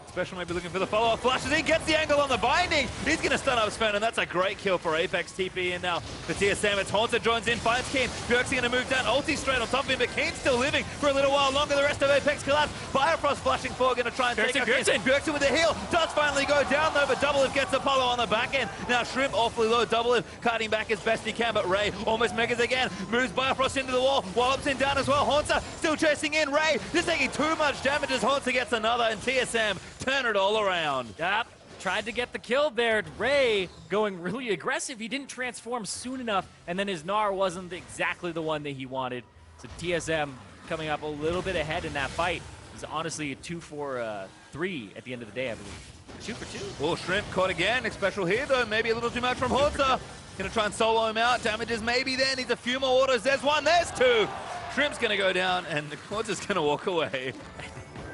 [SPEAKER 2] Special maybe looking for the follow-up. Flashes in, gets the angle on the binding. He's going to stun up Sven, and that's a great kill for Apex. TP in now for TSM. It's Haunter joins in, finds Keen. Bjergsen going to move down, ulti straight on top of him, but Keen's still living for a little while longer. The rest of Apex collapse. Bifrost flashing forward, going to try and take out Bjergsen. Bjergsen with the heal. Does finally go down, though, but double lift gets Apollo on the back end. Now Shrimp awfully low. Double lift kiting back as best he can, but Ray almost megas again. Moves Bifrost into the wall, wallops in down as well. Haunter still chasing in. Ray just taking too much damage as Haunter gets another, and TSM turn it all around.
[SPEAKER 1] Yep, tried to get the kill there. Ray going really aggressive. He didn't transform soon enough, and then his Gnar wasn't exactly the one that he wanted. So TSM coming up a little bit ahead in that fight. It's honestly a 2-for-3 at the end of the day, I believe. 2 for 2.
[SPEAKER 2] Oh, Shrimp caught again. Special here, though. Maybe a little too much from Haunter. Gonna try and solo him out. Damages maybe there. Needs a few more autos. There's one. There's two. Shrimp's gonna go down, and the Haunter's gonna walk away.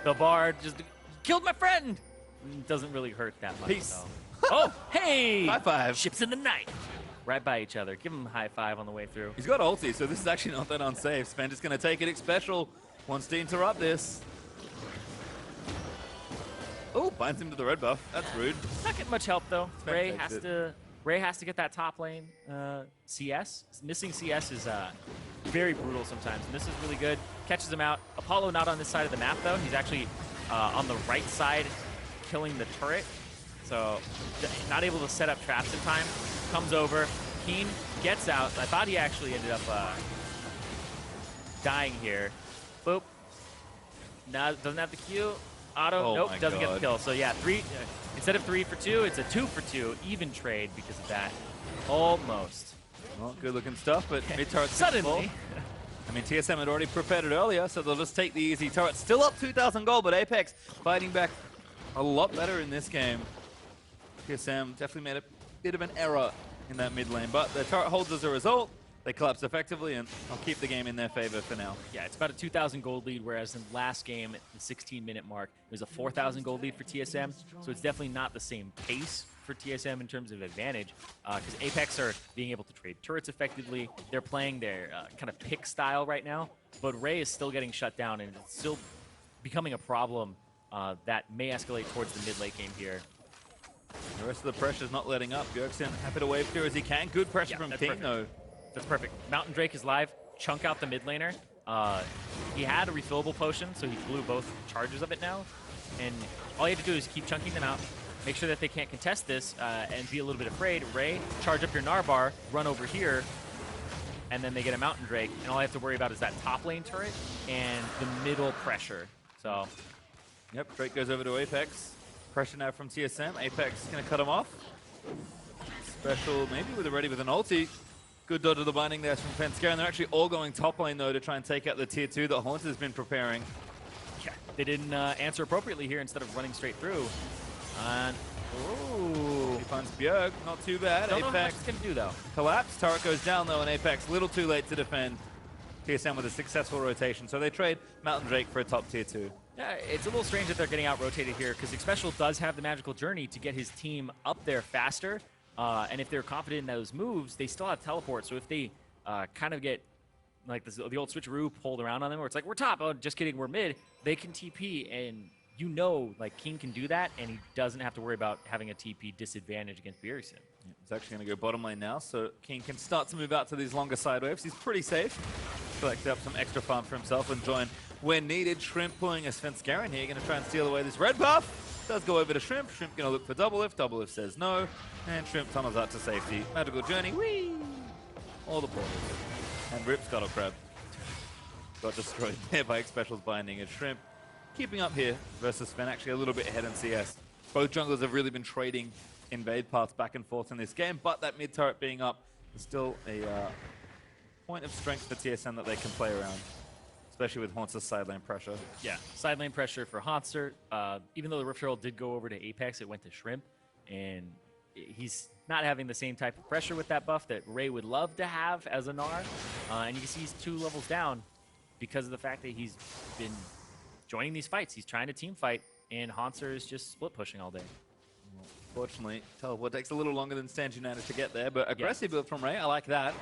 [SPEAKER 1] The Bard just killed my friend. Doesn't really hurt that much.
[SPEAKER 2] Peace.
[SPEAKER 1] Oh, hey!
[SPEAKER 2] High five.
[SPEAKER 1] Ships in the night. Right by each other. Give him a high five on the way through.
[SPEAKER 2] He's got ulti, so this is actually not that unsafe. Sven just going to take it special. Wants to interrupt this. Oh, binds him to the red buff. That's rude.
[SPEAKER 1] Not getting much help though.
[SPEAKER 2] Sven
[SPEAKER 1] Ray
[SPEAKER 2] takes
[SPEAKER 1] has
[SPEAKER 2] it.
[SPEAKER 1] to. Ray has to get that top lane CS. Missing CS is very brutal sometimes, and this is really good. Catches him out. Apollo not on this side of the map though. He's actually on the right side, killing the turret. So not able to set up traps in time. Comes over. Keen gets out. I thought he actually ended up dying here. Boop. Now doesn't have the Q. Auto.
[SPEAKER 2] Oh
[SPEAKER 1] nope.
[SPEAKER 2] my
[SPEAKER 1] Doesn't get the
[SPEAKER 2] God.
[SPEAKER 1] kill. So yeah, instead of 3 for 2, it's a 2 for 2. Even trade because of that. Almost.
[SPEAKER 2] Well, good looking stuff, but mid turret's
[SPEAKER 1] Suddenly.
[SPEAKER 2] I mean, TSM had already prepared it earlier, so they'll just take the easy turret. Still up 2,000 gold, but Apex fighting back a lot better in this game. TSM definitely made a bit of an error in that mid lane, but the turret holds as a result. They collapse effectively, and I'll keep the game in their favor for now.
[SPEAKER 1] Yeah, it's about a 2,000 gold lead, whereas in the last game, at the 16-minute mark, it was a 4,000 gold lead for TSM. So it's definitely not the same pace for TSM in terms of advantage, because Apex are being able to trade turrets effectively. They're playing their kind of pick style right now, but Ray is still getting shut down, and it's still becoming a problem that may escalate towards the mid-late game here.
[SPEAKER 2] The rest of the pressure's not letting up. Bjergsen happy to wave clear as he can. Good pressure
[SPEAKER 1] Yeah,
[SPEAKER 2] from
[SPEAKER 1] that's
[SPEAKER 2] Team,
[SPEAKER 1] perfect.
[SPEAKER 2] though.
[SPEAKER 1] That's perfect. Mountain Drake is live. Chunk out the mid laner. He had a refillable potion, so he blew both charges of it now. And all you have to do is keep chunking them out, make sure that they can't contest this, and be a little bit afraid. Ray, charge up your Narbar, run over here, and then they get a Mountain Drake. And all I have to worry about is that top lane turret and the middle pressure. So,
[SPEAKER 2] Yep, Drake goes over to Apex. Pressure now from TSM. Apex is going to cut him off. Special, maybe ready with an ulti. Good dodge of the binding there from Fensker, and they're actually all going top lane, though, to try and take out the tier 2 that Haunter has been preparing.
[SPEAKER 1] yeah, they didn't answer appropriately here instead of running straight through. And, ooh.
[SPEAKER 2] He finds Bjerg, not too bad.
[SPEAKER 1] Don't know how much
[SPEAKER 2] Apex
[SPEAKER 1] it's going to do, though.
[SPEAKER 2] collapse. Turret goes down, though, and Apex, little too late to defend. TSM with a successful rotation, so they trade Mountain Drake for a top tier 2.
[SPEAKER 1] Yeah, it's a little strange that they're getting out-rotated here, because Special does have the magical journey to get his team up there faster. And if they're confident in those moves, they still have teleport. So if they kind of get like the old switcheroo pulled around on them, where it's like, we're top, oh, just kidding, we're mid, they can TP, and you know, like, King can do that, and he doesn't have to worry about having a TP disadvantage against Bjergsen.
[SPEAKER 2] Yeah, he's actually going to go bottom lane now, so King can start to move out to these longer side waves. He's pretty safe. Collect up some extra farm for himself and join when needed. Shrimp pulling a Svenskeren here, going to try and steal away this red buff. Does go over to Shrimp. Shrimp going to look for Double Lift. Double Lift says no. And Shrimp tunnels out to safety. Magical Journey. Whee! All the portals. And Rip Scuttle Crab. Got destroyed there by Special's binding. And Shrimp keeping up here versus Sven, actually a little bit ahead in CS. Both junglers have really been trading invade paths back and forth in this game, but that mid turret being up is still a point of strength for TSM that they can play around, especially with Haunter's side lane pressure.
[SPEAKER 1] Yeah, side lane pressure for Haunter. Even though the Rift Herald did go over to Apex, it went to Shrimp, and he's not having the same type of pressure with that buff that Ray would love to have as a Gnar. And you can see he's 2 levels down because of the fact that he's been joining these fights. He's trying to team fight, and Haunter is just split pushing all day.
[SPEAKER 2] Fortunately, teleport takes a little longer than Stand United to get there, but aggressive build from Ray. I like that.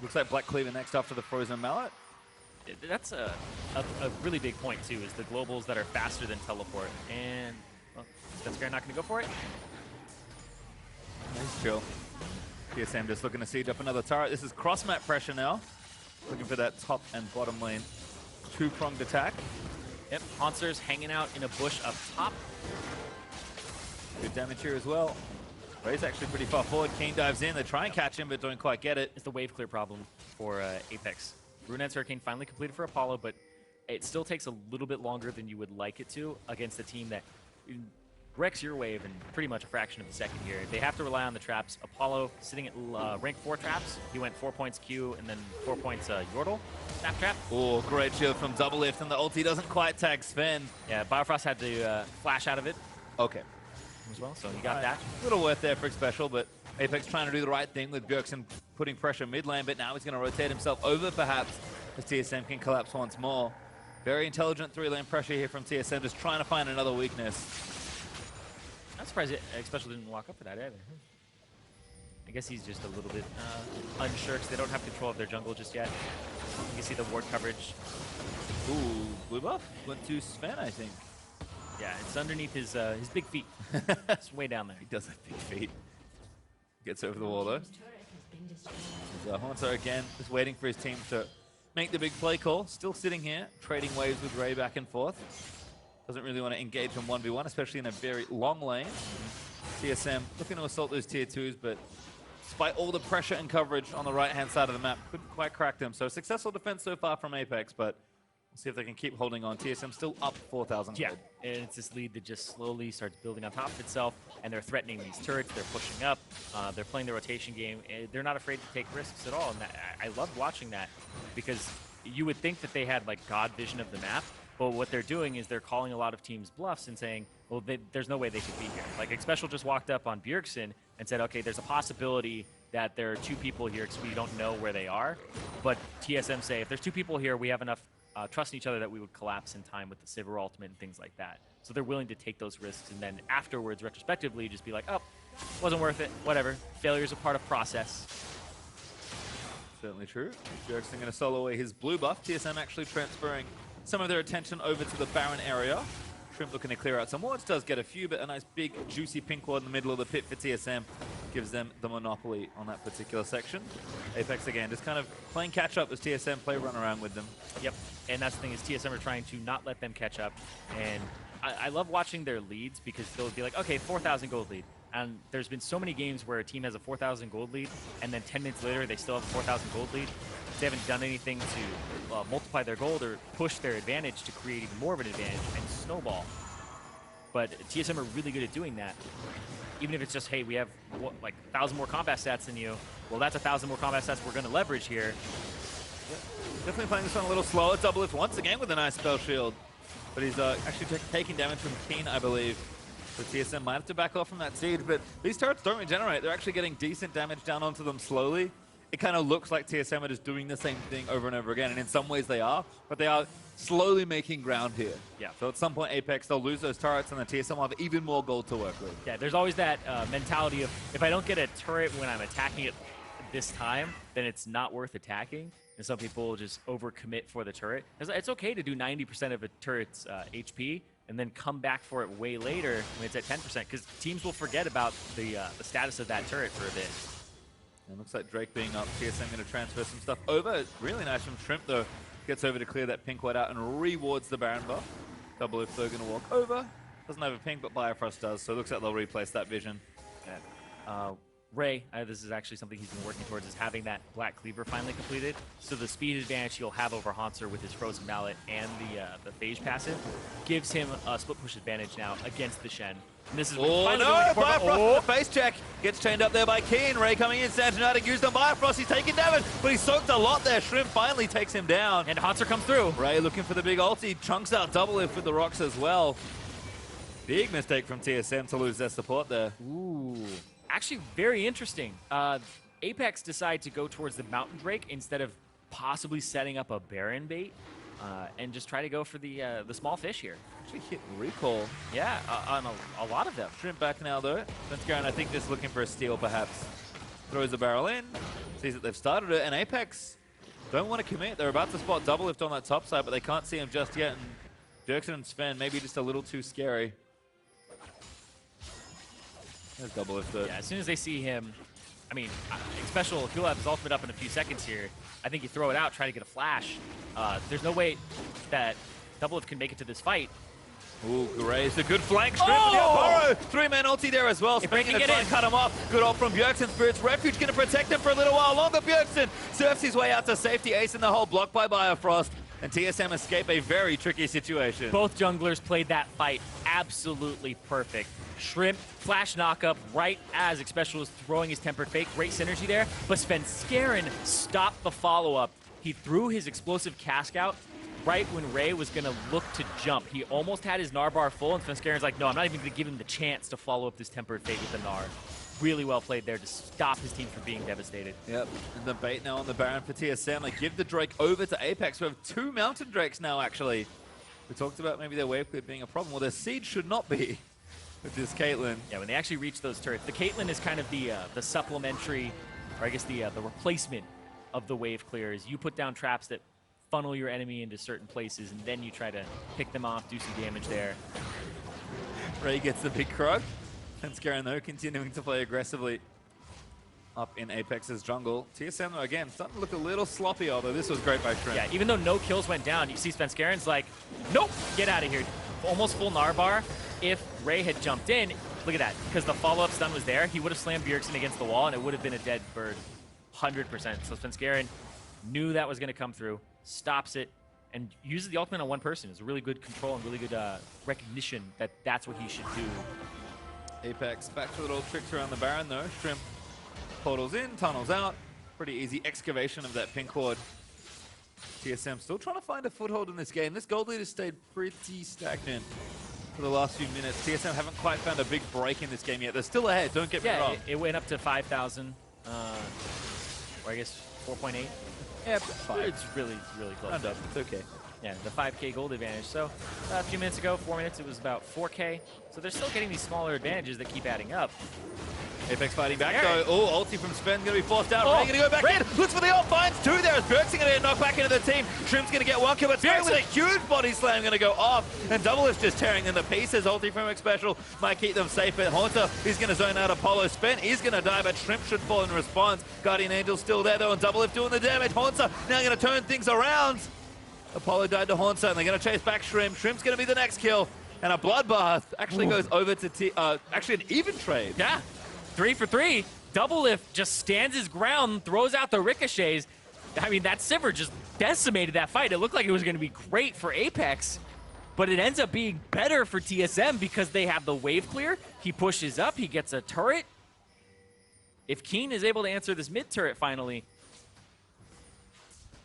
[SPEAKER 2] Looks like Black Cleaver next after the Frozen Mallet.
[SPEAKER 1] That's a really big point, too, is the globals that are faster than teleport. And, well, Spencer not going to go for it.
[SPEAKER 2] Nice chill. TSM just looking to siege up another turret. This is cross-map pressure now. Looking for that top and bottom lane 2-pronged attack.
[SPEAKER 1] Yep, Haunter's hanging out in a bush up top.
[SPEAKER 2] Good damage here as well. Ray's actually pretty far forward. Kane dives in. They try and catch him, but don't quite get it.
[SPEAKER 1] It's the wave clear problem for Apex. Runehead's Hurricane finally completed for Apollo, but it still takes a little bit longer than you would like it to against a team that wrecks your wave in pretty much a fraction of a second here. They have to rely on the traps. Apollo sitting at rank 4 traps. He went 4 points Q and then 4 points Yordle. Snap trap.
[SPEAKER 2] Oh, great shield from Double Lift, and the ulti doesn't quite tag Sven.
[SPEAKER 1] Yeah, Biofrost had to flash out of it
[SPEAKER 2] Okay.
[SPEAKER 1] as well, so he got that.
[SPEAKER 2] A little worth there for Special, but Apex trying to do the right thing with Bjergsen putting pressure mid lane, but now he's going to rotate himself over perhaps as TSM can collapse once more. Very intelligent 3-lane pressure here from TSM, just trying to find another weakness.
[SPEAKER 1] I'm surprised Special didn't walk up for that either. I guess he's just a little bit unsure because they don't have control of their jungle just yet. You can see the ward coverage.
[SPEAKER 2] Ooh, blue buff went to Sven, I think.
[SPEAKER 1] Yeah, it's underneath his big feet. It's way down there.
[SPEAKER 2] He does have big feet. Gets over the wall though. Haunter again, just waiting for his team to make the big play call. Still sitting here, trading waves with Ray back and forth. Doesn't really want to engage in 1v1, especially in a very long lane. TSM looking to assault those tier 2s, but despite all the pressure and coverage on the right-hand side of the map, couldn't quite crack them. So successful defense so far from APX, but we'll see if they can keep holding on. TSM still up 4,000
[SPEAKER 1] Yeah,
[SPEAKER 2] gold.
[SPEAKER 1] and it's this lead that just slowly starts building on top of itself, and they're threatening these turrets, they're pushing up, they're playing the rotation game, and they're not afraid to take risks at all. And I love watching that, because you would think that they had like God vision of the map, but what they're doing is they're calling a lot of teams bluffs and saying, well, there's no way they could be here. Like, Special just walked up on Bjergsen and said, okay, there's a possibility that there are 2 people here because we don't know where they are. But TSM say, if there's 2 people here, we have enough trust in each other that we would collapse in time with the Sivir ultimate and things like that. So they're willing to take those risks and then afterwards, retrospectively, just be like, oh, wasn't worth it, whatever. Failure's a part of process.
[SPEAKER 2] Certainly true. Bjergsen going to solo away his blue buff. TSM actually transferring some of their attention over to the Baron area. Shrimp looking to clear out some wards, does get a few, but a nice big juicy pink ward in the middle of the pit for TSM gives them the monopoly on that particular section. APX again, just kind of playing catch up as TSM play run around with them.
[SPEAKER 1] Yep, and that's the thing is TSM are trying to not let them catch up, and I love watching their leads because they'll be like, okay, 4,000 gold lead. And there's been so many games where a team has a 4,000 gold lead, and then 10 minutes later they still have a 4,000 gold lead. They haven't done anything to multiply their gold or push their advantage to create even more of an advantage and snowball. But TSM are really good at doing that. Even if it's just, hey, we have like 1,000 more combat stats than you. Well, that's 1,000 more combat stats we're going to leverage here.
[SPEAKER 2] Yep. Definitely playing this one a little slower. Doublelift once again with a nice spell shield. But he's actually taking damage from Keen, I believe. So TSM might have to back off from that siege, but these turrets don't regenerate. They're actually getting decent damage down onto them slowly. It kind of looks like TSM are just doing the same thing over and over again, and in some ways they are, but they are slowly making ground here.
[SPEAKER 1] Yeah.
[SPEAKER 2] So at some point, APX, they'll lose those turrets, and the TSM will have even more gold to work with.
[SPEAKER 1] Yeah, there's always that mentality of, if I don't get a turret when I'm attacking it this time, then it's not worth attacking. And some people just overcommit for the turret. It's okay to do 90% of a turret's HP, and then come back for it way later when it's at 10%, because teams will forget about the status of that turret for a bit.
[SPEAKER 2] It looks like Drake being up. TSM going to transfer some stuff over. Really nice from Shrimp, though. Gets over to clear that pink ward out and rewards the Baron buff. Doublelift, though, going to walk over. Doesn't have a pink, but Bifrost does, so it looks like they'll replace that vision.
[SPEAKER 1] Yeah. Ray, this is actually something he's been working towards, is having that Black Cleaver finally completed. So the speed advantage he'll have over Haunter with his Frozen Mallet and the Phage passive gives him a split push advantage now against the Shen. And this is
[SPEAKER 2] oh no, Bifrost, face check. Gets chained up there by Keen. Ray coming in, Sanjanatic used on Bifrost. He's taking damage, but he soaked a lot there. Shrimp finally takes him down.
[SPEAKER 1] And Haunter comes through.
[SPEAKER 2] Ray looking for the big ulti, chunks out Doublelift with the rocks as well. Big mistake from TSM to lose their support there.
[SPEAKER 1] Ooh. Actually, very interesting. Apex decide to go towards the Mountain Drake instead of possibly setting up a Baron bait and just try to go for the small fish here.
[SPEAKER 2] Actually hit recall.
[SPEAKER 1] Yeah, on a lot of them.
[SPEAKER 2] Shrimp back now though. Svenskeren, I think, just looking for a steal perhaps. Throws the barrel in, sees that they've started it, and Apex don't want to commit. They're about to spot Doublelift on that top side, but they can't see him just yet. And Bjergsen and Sven maybe just a little too scary. There's Doublelift though.
[SPEAKER 1] Yeah, as soon as they see him, I mean, Special, he'll have his ultimate up in a few seconds here. I think you throw it out, try to get a flash. There's no way that Doublelift can make it to this fight.
[SPEAKER 2] Ooh, Gray's a good flank. Oh! Three-man ulti there as well.
[SPEAKER 1] If they can get in.
[SPEAKER 2] Cut him off. Good ult from Bjergsen. Spirit's Refuge going to protect him for a little while longer. Bjergsen surfs his way out to safety, ace in the hole, blocked by Bifrost. And TSM escape a very tricky situation.
[SPEAKER 1] Both junglers played that fight absolutely perfect. Shrimp, flash knockup right as Special was throwing his Tempered Fate. Great synergy there. But Svenskeren stopped the follow-up. He threw his explosive cask out right when Ray was going to look to jump. He almost had his Gnar bar full, and Svenskeren's like, no, I'm not even going to give him the chance to follow up this Tempered Fate with the Gnar. Really well played there to stop his team from being devastated.
[SPEAKER 2] Yep, and the bait now on the Baron for TSM. They give the Drake over to Apex. We have 2 Mountain Drakes now, actually. We talked about maybe their wave clear being a problem. Well, their siege should not be. with this Caitlyn.
[SPEAKER 1] Yeah, when they actually reach those turrets, the Caitlyn is kind of the supplementary, or I guess the replacement of the wave clears. You put down traps that funnel your enemy into certain places, and then you try to pick them off, do some damage there.
[SPEAKER 2] Ray gets the big Krug. And Scarin, though, continuing to play aggressively up in Apex's jungle. TSM, though, again, starting to look a little sloppy, although this was great by Shrimp.
[SPEAKER 1] Yeah, even though no kills went down, you see Svenskaren's like, nope, get out of here. Almost full Narbar. If Ray had jumped in, look at that, because the follow-up stun was there, he would have slammed Bjergsen against the wall, and it would have been a dead bird, 100%. So Svenskaren knew that was going to come through, stops it, and uses the ultimate on one person. It's a really good control and really good recognition that that's what he should do.
[SPEAKER 2] Apex back to the little tricks around the Baron, though. Shrimp portals in, tunnels out. Pretty easy excavation of that pink ward. TSM still trying to find a foothold in this game. This gold lead has stayed pretty stagnant for the last few minutes. TSM haven't quite found a big break in this game yet. They're still ahead, don't get me wrong.
[SPEAKER 1] It went up to 5,000, or I guess 4.8.
[SPEAKER 2] Yeah, 5.
[SPEAKER 1] It's really close.
[SPEAKER 2] Round up, it's okay.
[SPEAKER 1] Yeah, the 5K gold advantage. So a few minutes ago, 4 minutes, it was about 4K. So they're still getting these smaller advantages that keep adding up.
[SPEAKER 2] Apex fighting back though. Oh, ulti from Sven's going to be forced out.
[SPEAKER 1] Oh,
[SPEAKER 2] Ray going to go back in. Looks for the ult. Finds 2 there as Bjergsen going to get knocked back into the team. Shrimp's going to get 1 kill, but Sven with a huge body slam going to go off. And Doublelift just tearing in the pieces. Ulti from X Special might keep them safe. But Haunter, he's going to zone out Apollo. Sven is going to die, but Shrimp should fall in response. Guardian Angel's still there though, and Doublelift doing the damage. Haunter now going to turn things around. Apollo died to Haunter, and they're going to chase back Shrimp. Shrimp's going to be the next kill. And a bloodbath actually goes over to actually an even trade.
[SPEAKER 1] Yeah, 3 for 3. Doublelift just stands his ground, throws out the ricochets. I mean, that Sivir just decimated that fight. It looked like it was going to be great for Apex, but it ends up being better for TSM because they have the wave clear. He pushes up, he gets a turret. If Keen is able to answer this mid turret finally,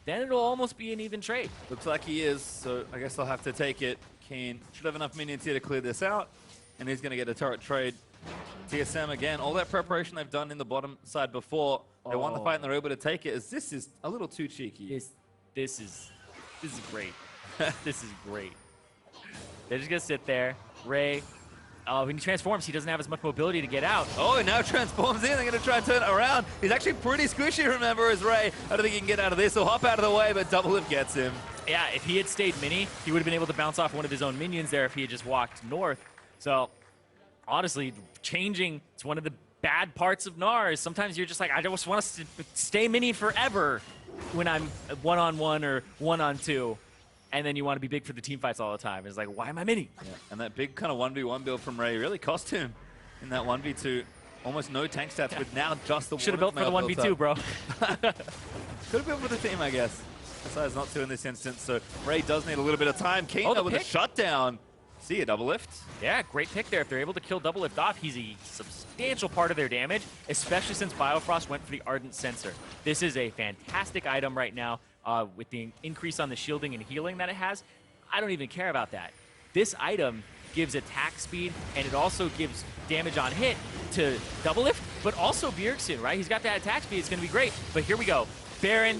[SPEAKER 1] then it'll almost be an even trade.
[SPEAKER 2] Looks like he is, so I guess I'll have to take it. Keen should have enough minions here to clear this out, and he's going to get a turret trade. TSM again, all that preparation they've done in the bottom side before, they won the fight and they're able to take it. This is a little too cheeky.
[SPEAKER 1] This is great. This is great. They're just gonna sit there. Ray, when he transforms, he doesn't have as much mobility to get out.
[SPEAKER 2] Oh, he now transforms in. They're going to try and turn it around. He's actually pretty squishy, remember, as Ray. I don't think he can get out of this. He'll hop out of the way, but Doublelift gets him.
[SPEAKER 1] Yeah, if he had stayed mini, he would have been able to bounce off one of his own minions there if he had just walked north. So, honestly, changing, it's one of the bad parts of NAR. Sometimes you're just like, I just want to stay mini forever when I'm one-on-one or one-on-two. And then you want to be big for the team fights all the time. It's like, why am I mini?
[SPEAKER 2] Yeah. And that big kind of 1v1 build from Ray really cost him in that 1v2. Almost no tank stats with now just the
[SPEAKER 1] Should have built for the 1v2, bro.
[SPEAKER 2] Could have built for the team, I guess. Decides not to in this instance, so Ray does need a little bit of time. Keen with a shutdown. See ya, Doublelift.
[SPEAKER 1] Yeah, great pick there. If they're able to kill Doublelift off, he's a substantial part of their damage, especially since Biofrost went for the Ardent Sensor. This is a fantastic item right now with the increase on the shielding and healing that it has. I don't even care about that. This item gives attack speed, and it also gives damage on hit to Doublelift, but also Bjergsen, right? He's got that attack speed. It's going to be great. But here we go. Baron.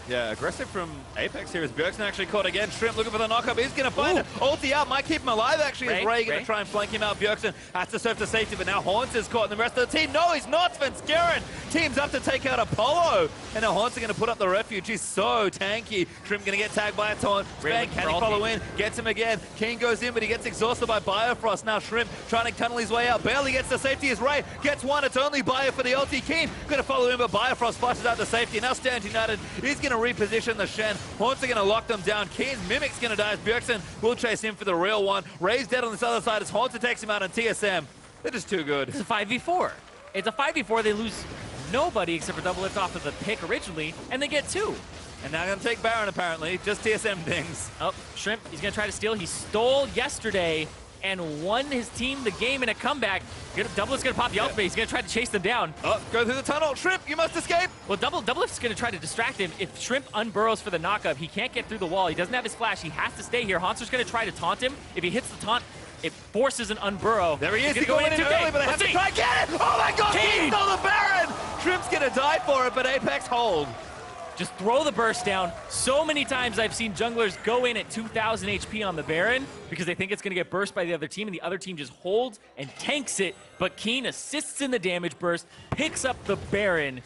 [SPEAKER 2] Yeah, aggressive from Apex here as Bjergsen actually caught again. Shrimp looking for the knockup. He's going to find it. Ulti out. Might keep him alive, actually. Is Ray going to try and flank him out? Bjergsen has to surf to safety, but now Haunter's caught, and the rest of the team. No, he's not. Svenskaren teams up to take out Apollo. And now Haunter going to put up the refuge. He's so tanky. Shrimp going to get tagged by a taunt. Sven, can he follow in? Gets him again. King goes in, but he gets exhausted by Biofrost. Now Shrimp trying to tunnel his way out. Barely gets to safety as Ray gets one. It's only Bio for the ulti. King going to follow in, but Biofrost flushes out to safety. Now Stand United is going to reposition the Shen. Haunter going to lock them down. Keen's Mimic's going to die as Bjergsen will chase him for the real one. Ray's dead on this other side as Haunter takes him out on TSM. They're just too good.
[SPEAKER 1] It's a 5v4. It's a 5v4. They lose nobody except for Doublelift off of the pick originally, and they get 2.
[SPEAKER 2] And now going to take Baron, apparently. Just TSM things.
[SPEAKER 1] Oh, Shrimp, he's going to try to steal. He stole yesterday and won his team the game in a comeback. Doublelift's going to pop the ultimate. He's going to try to chase them down.
[SPEAKER 2] Oh, go through the tunnel. Shrimp, you must escape.
[SPEAKER 1] Well, Doublelift's going to try to distract him. If Shrimp unburrows for the knockup, he can't get through the wall. He doesn't have his flash. He has to stay here. Haunter's going to try to taunt him. If he hits the taunt, it forces an unburrow.
[SPEAKER 2] There he is. He's going in early, but they have to try and get it. Oh my God, he stole the Baron. Shrimp's going to die for it, but Apex hold.
[SPEAKER 1] just throw the burst down. So many times I've seen junglers go in at 2,000 HP on the Baron because they think it's going to get burst by the other team, and the other team just holds and tanks it. But Keen assists in the damage burst, picks up the Baron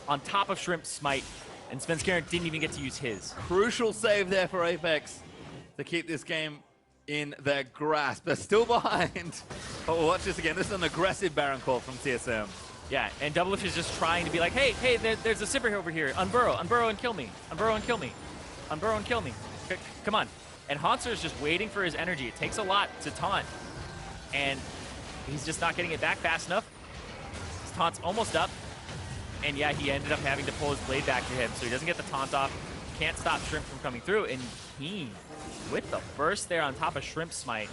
[SPEAKER 1] on top of Shrimp's smite, and Svenskeren didn't even get to use his.
[SPEAKER 2] Crucial save there for Apex to keep this game in their grasp. They're still behind. Oh, watch this again. This is an aggressive Baron call from TSM.
[SPEAKER 1] Yeah, and W6 is just trying to be like, hey, there's a Sipper over here. Unburrow and kill me. Unburrow and kill me. Unburrow and kill me. Come on. And Haunter is just waiting for his energy. It takes a lot to taunt. And he's just not getting it back fast enough. His taunt's almost up. And yeah, he ended up having to pull his blade back to him, so he doesn't get the taunt off. Can't stop Shrimp from coming through. And he, with the burst there on top of Shrimp's smite,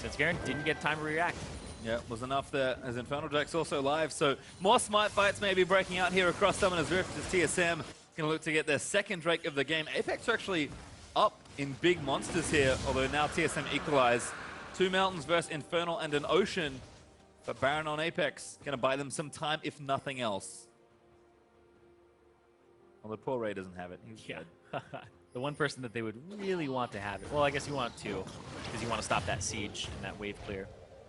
[SPEAKER 1] Svenskeren didn't get time to react.
[SPEAKER 2] Yeah, was enough there as Infernal Drake's also live. So more smite fights may be breaking out here across Summoner's Rift as TSM going to look to get their second Drake of the game. Apex are actually up in big monsters here, although now TSM equalize. 2 mountains versus Infernal and an ocean. But Baron on Apex going to buy them some time, if nothing else. Although poor Ray doesn't have it. He's dead.
[SPEAKER 1] The one person that they would really want to have it. Well, I guess you want two, because you want to stop that siege and that wave clear.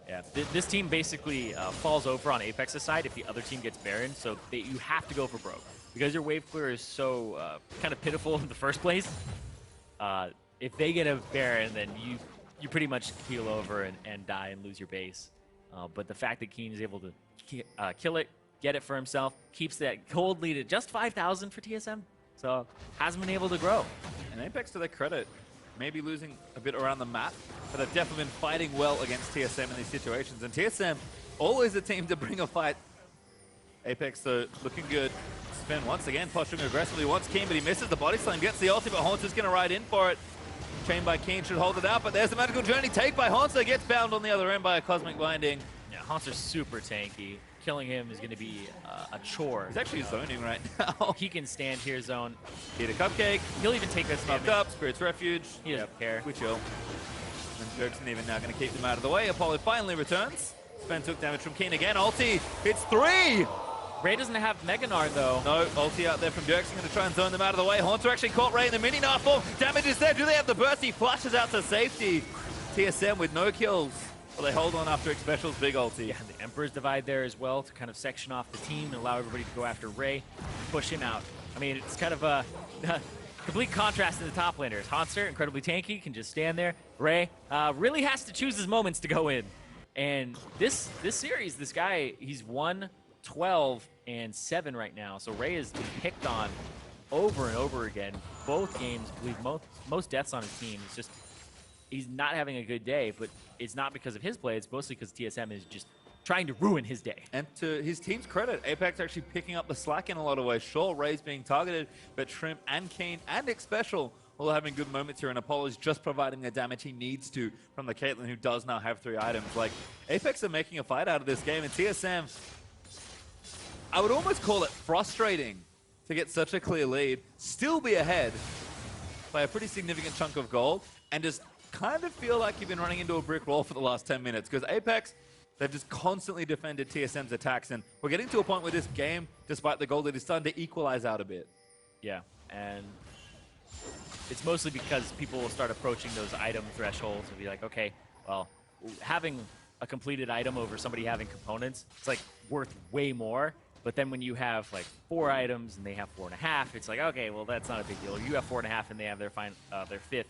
[SPEAKER 1] Yeah, this team basically falls over on Apex's side if the other team gets Baron, so you have to go for broke. Because your wave clear is so kind of pitiful in the first place, if they get a Baron, then you pretty much keel over and die and lose your base. But the fact that Keen is able to kill it, get it for himself, keeps that gold lead at just 5,000 for TSM, so hasn't been able to grow.
[SPEAKER 2] And Apex, to their credit, maybe losing a bit around the map, but they've definitely been fighting well against TSM in these situations. And TSM, always a team to bring a fight. Apex, though, looking good. Sven once again posturing aggressively, wants Keen, but he misses the body slam, gets the ulti, but Haunter's going to ride in for it. Chain by Keen should hold it out, but there's the magical journey. Take by Haunter, gets bound on the other end by a cosmic binding.
[SPEAKER 1] Yeah, Haunter's super tanky. Killing him is going to be a chore.
[SPEAKER 2] He's actually zoning right now.
[SPEAKER 1] He can stand here zone.
[SPEAKER 2] Eat a cupcake.
[SPEAKER 1] He'll even take this
[SPEAKER 2] Snuffed up, Spirit's Refuge.
[SPEAKER 1] He doesn't care.
[SPEAKER 2] We chill. And Jerkson even now going to keep them out of the way. Apollo finally returns. Sven took damage from Keen again. Ulti, it's 3!
[SPEAKER 1] Ray doesn't have Mega Nard though.
[SPEAKER 2] No, ulti out there from Jerkson, going to try and zone them out of the way. Haunter actually caught Ray in the mini Nard form. Damage is there. Do they have the burst? He flushes out to safety. TSM with no kills. Well, they hold on after Xpecial's big ulti.
[SPEAKER 1] Yeah, the Emperor's Divide there as well to kind of section off the team and allow everybody to go after Ray, push him out. I mean, it's kind of a complete contrast in the top laners. Haunter, incredibly tanky, can just stand there. Ray really has to choose his moments to go in. And this series, this guy, he's 1-12-7 right now. So Ray is picked on over and over again. Both games, I believe most deaths on his team. It's just, he's not having a good day, but it's not because of his play. It's mostly because TSM is just trying to ruin his day.
[SPEAKER 2] And to his team's credit, Apex actually picking up the slack in a lot of ways. Sure, Ray's being targeted, but Shrimp and Keen and Xpecial all having good moments here, and Apollo's just providing the damage he needs to from the Caitlyn, who does now have 3 items. Like, Apex are making a fight out of this game, and TSM, I would almost call it frustrating to get such a clear lead, still be ahead by a pretty significant chunk of gold, and just kind of feel like you've been running into a brick wall for the last 10 minutes, because Apex, they've just constantly defended TSM's attacks, and we're getting to a point where this game, despite the gold, it is starting to equalize out a bit.
[SPEAKER 1] Yeah, and it's mostly because people will start approaching those item thresholds and be like, okay, well, having a completed item over somebody having components, it's like worth way more. But then when you have like 4 items and they have 4.5, it's like, okay, well, that's not a big deal. You have 4.5 and they have their 5th.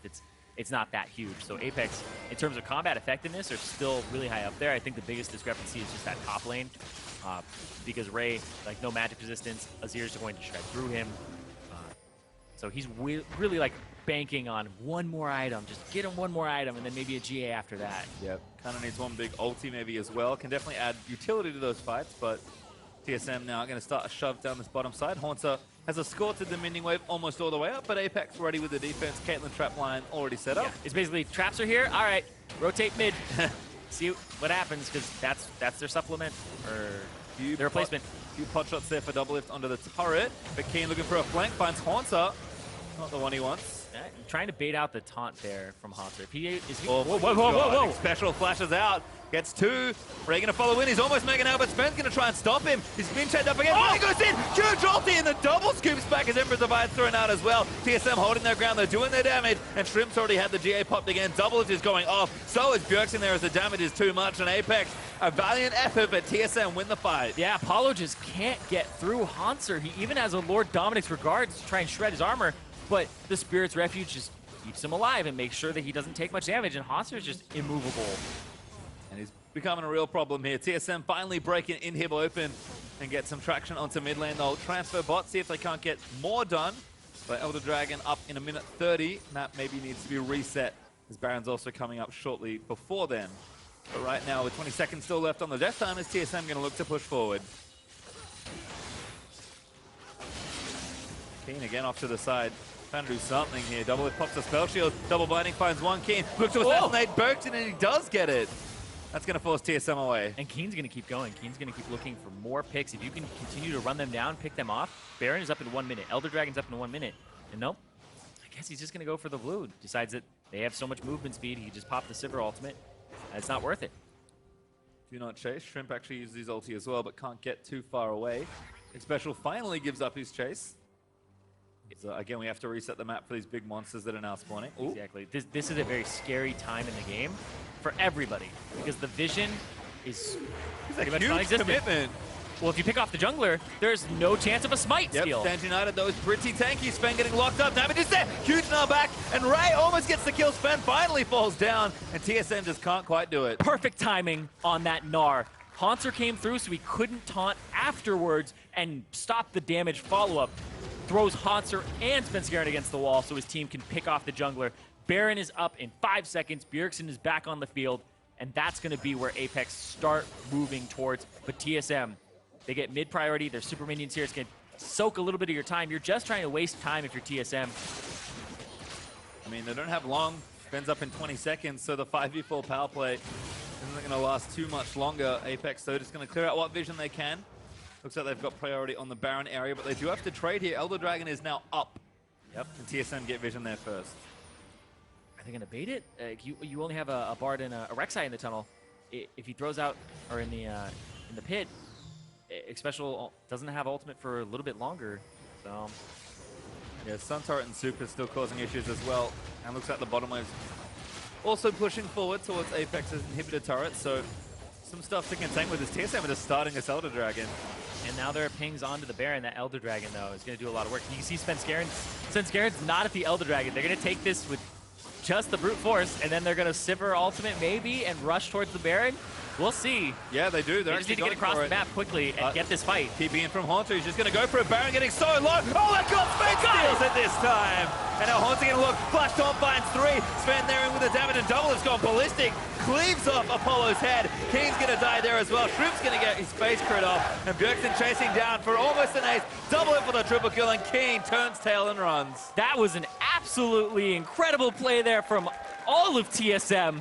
[SPEAKER 1] It's not that huge. So Apex, in terms of combat effectiveness, are still really high up there. I think the biggest discrepancy is just that top lane, because Ray, like, no magic resistance, Azir's going to shred through him. So he's really like banking on one more item. Just get him one more item and then maybe a GA after that.
[SPEAKER 2] Yep, kind of needs one big ulti maybe as well. Can definitely add utility to those fights, but TSM now going to start a shove down this bottom side. Haunter has escorted the minion wave almost all the way up, but Apex ready with the defense. Caitlyn trap line already set up.
[SPEAKER 1] Yeah, it's basically traps are here. All right, rotate mid. See what happens, because that's their supplement or their replacement.
[SPEAKER 2] Few pot shots there for double lift onto the turret, but Keen looking for a flank, finds Haunter. Not the one he wants.
[SPEAKER 1] trying to bait out the taunt there from Hanser. If he is he,
[SPEAKER 2] Oh,
[SPEAKER 1] whoa, whoa, whoa, whoa, whoa.
[SPEAKER 2] Special flashes out. Gets 2. Ray gonna follow in. He's almost making out, but Spen's gonna try and stop him. He's been chained up again. Oh! He goes in. Huge ulti, and the double scoops back as Emperor's Divide thrown out as well. TSM holding their ground. They're doing their damage, and Shrimp's already had the GA popped again. Double is going off. So is Bjergsen in there as the damage is too much. And Apex, a valiant effort, but TSM win the fight.
[SPEAKER 1] Yeah, Apollo just can't get through Hanser. He even has a Lord Dominic's Regards to try and shred his armor, but the Spirit's Refuge just keeps him alive and makes sure that he doesn't take much damage, and Hanser's just immovable.
[SPEAKER 2] And he's becoming a real problem here. TSM finally breaking Inhib open and get some traction onto mid lane. They'll transfer bot, see if they can't get more done. But Elder Dragon up in a minute 30. Map maybe needs to be reset, as Baron's also coming up shortly before then. But right now, with 20 seconds still left on the death time, is TSM going to look to push forward. Keen again off to the side. Trying to do something here. Double it pops a spell shield. Double binding finds one. Keen looks to assassinate Bjergsen, and he does get it. That's going to force TSM away.
[SPEAKER 1] And Keen's going to keep going. Keen's going to keep looking for more picks. If you can continue to run them down, pick them off. Baron is up in 1 minute. Elder Dragon's up in 1 minute. And nope, I guess he's just going to go for the blue. Decides that they have so much movement speed, he just popped the Sivir ultimate. It's not worth it.
[SPEAKER 2] Do not chase. Shrimp actually uses his ulti as well, but can't get too far away. Special finally gives up his chase. So again, we have to reset the map for these big monsters that are now spawning. Ooh.
[SPEAKER 1] Exactly. This is a very scary time in the game for everybody, because the vision is pretty much non-existent.
[SPEAKER 2] Commitment.
[SPEAKER 1] Well, if you pick off the jungler, there's no chance of a smite steal.
[SPEAKER 2] Stand United, though, is pretty tanky. Sven getting locked up. Damage is there. Huge nail back, and Ray almost gets the kill. Sven finally falls down, and TSM just can't quite do it.
[SPEAKER 1] Perfect timing on that Gnar. Hanser came through, so he couldn't taunt afterwards and stop the damage follow-up. Throws Hanser and Svenskeren against the wall so his team can pick off the jungler. Baron is up in 5 seconds. Bjergsen is back on the field, and that's going to be where Apex start moving towards. But TSM, they get mid priority. Their super minions here. It's going to soak a little bit of your time. You're just trying to waste time if you're TSM.
[SPEAKER 2] I mean, they don't have long. Spen's up in 20 seconds, so the 5v4 power play isn't going to last too much longer. Apex, though, just going to clear out what vision they can. Looks like they've got priority on the Baron area, but they do have to trade here. Elder Dragon is now up.
[SPEAKER 1] Yep.
[SPEAKER 2] And TSM get vision there first.
[SPEAKER 1] Are they going to bait it? You only have a Bard and a Rek'Sai in the tunnel. If he throws out, or in the pit, Special doesn't have ultimate for a little bit longer. So
[SPEAKER 2] yeah, Sun Turret and Super still causing issues as well. And looks like the bottom wave's also pushing forward towards Apex's inhibitor turret. So some stuff to contend with. This TSM are just starting this Elder Dragon.
[SPEAKER 1] And now there are pings onto the Baron. That Elder Dragon, though, is going to do a lot of work. You can see Svenskeren. Svenskaren's not at the Elder Dragon. They're going to take this with just the brute force, and then they're going to Sivir ultimate maybe and rush towards the Baron. We'll see.
[SPEAKER 2] Yeah, they do.
[SPEAKER 1] They just need to get across the map quickly and get this fight.
[SPEAKER 2] TP in from Haunter. He's just going to go for it. Baron getting so low. Oh my god, Sven steals it this time. And now Haunter going to look. Flash Tom finds 3. Sven there in with the damage, and Double has gone ballistic. Cleaves off Apollo's head. King's going to die there as well. Shrimp's going to get his face crit off. And Bjergsen chasing down for almost an ace. Double it for the triple kill, and King turns tail and runs.
[SPEAKER 1] That was an absolutely incredible play there from all of TSM.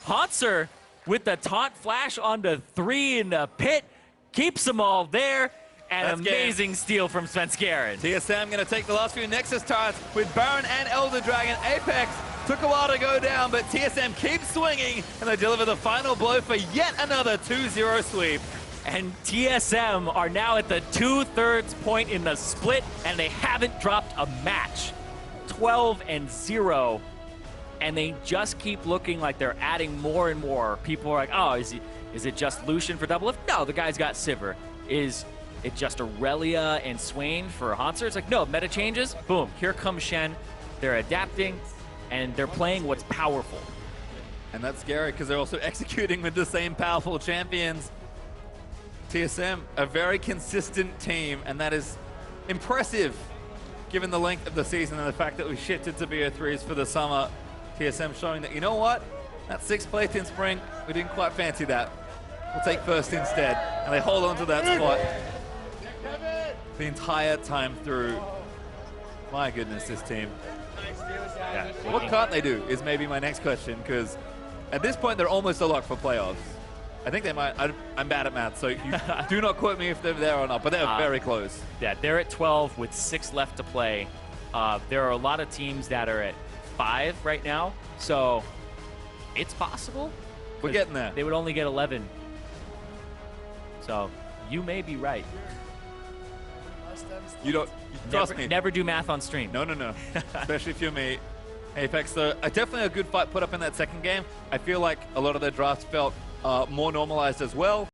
[SPEAKER 1] Hanser with the taunt flash onto 3 in the pit, keeps them all there, and amazing steal from Svenskeren.
[SPEAKER 2] TSM going to take the last few Nexus turrets with Baron and Elder Dragon. Apex took a while to go down, but TSM keeps swinging, and they deliver the final blow for yet another 2-0 sweep.
[SPEAKER 1] And TSM are now at the 2/3 point in the split, and they haven't dropped a match. 12-0. And they just keep looking like they're adding more and more. People are like, oh, is it just Lucian for double lift? No, the guy's got Sivir. Is it just Aurelia and Swain for Hanser? It's like, no, meta changes. Boom, here comes Shen. They're adapting, and they're playing what's powerful.
[SPEAKER 2] And that's scary because they're also executing with the same powerful champions. TSM, a very consistent team, and that is impressive given the length of the season and the fact that we shifted to BO3s for the summer. TSM showing that, you know what? That 6th place in spring, we didn't quite fancy that. We'll take first instead. And they hold on to that spot the entire time through. My goodness, this team. Yeah. What can't they do is maybe my next question, because at this point, they're almost a lock for playoffs. I think they might. I'm bad at math, so you do not quote me if they're there or not, but they're very close.
[SPEAKER 1] Yeah, they're at 12 with 6 left to play. There are a lot of teams that are at 5 right now, so it's possible.
[SPEAKER 2] We're getting there.
[SPEAKER 1] They would only get 11. So you may be right.
[SPEAKER 2] You don't trust me.
[SPEAKER 1] Never do math on stream.
[SPEAKER 2] No, especially if you're me. Apex, though, definitely a good fight put up in that second game. I feel like a lot of their drafts felt more normalized as well.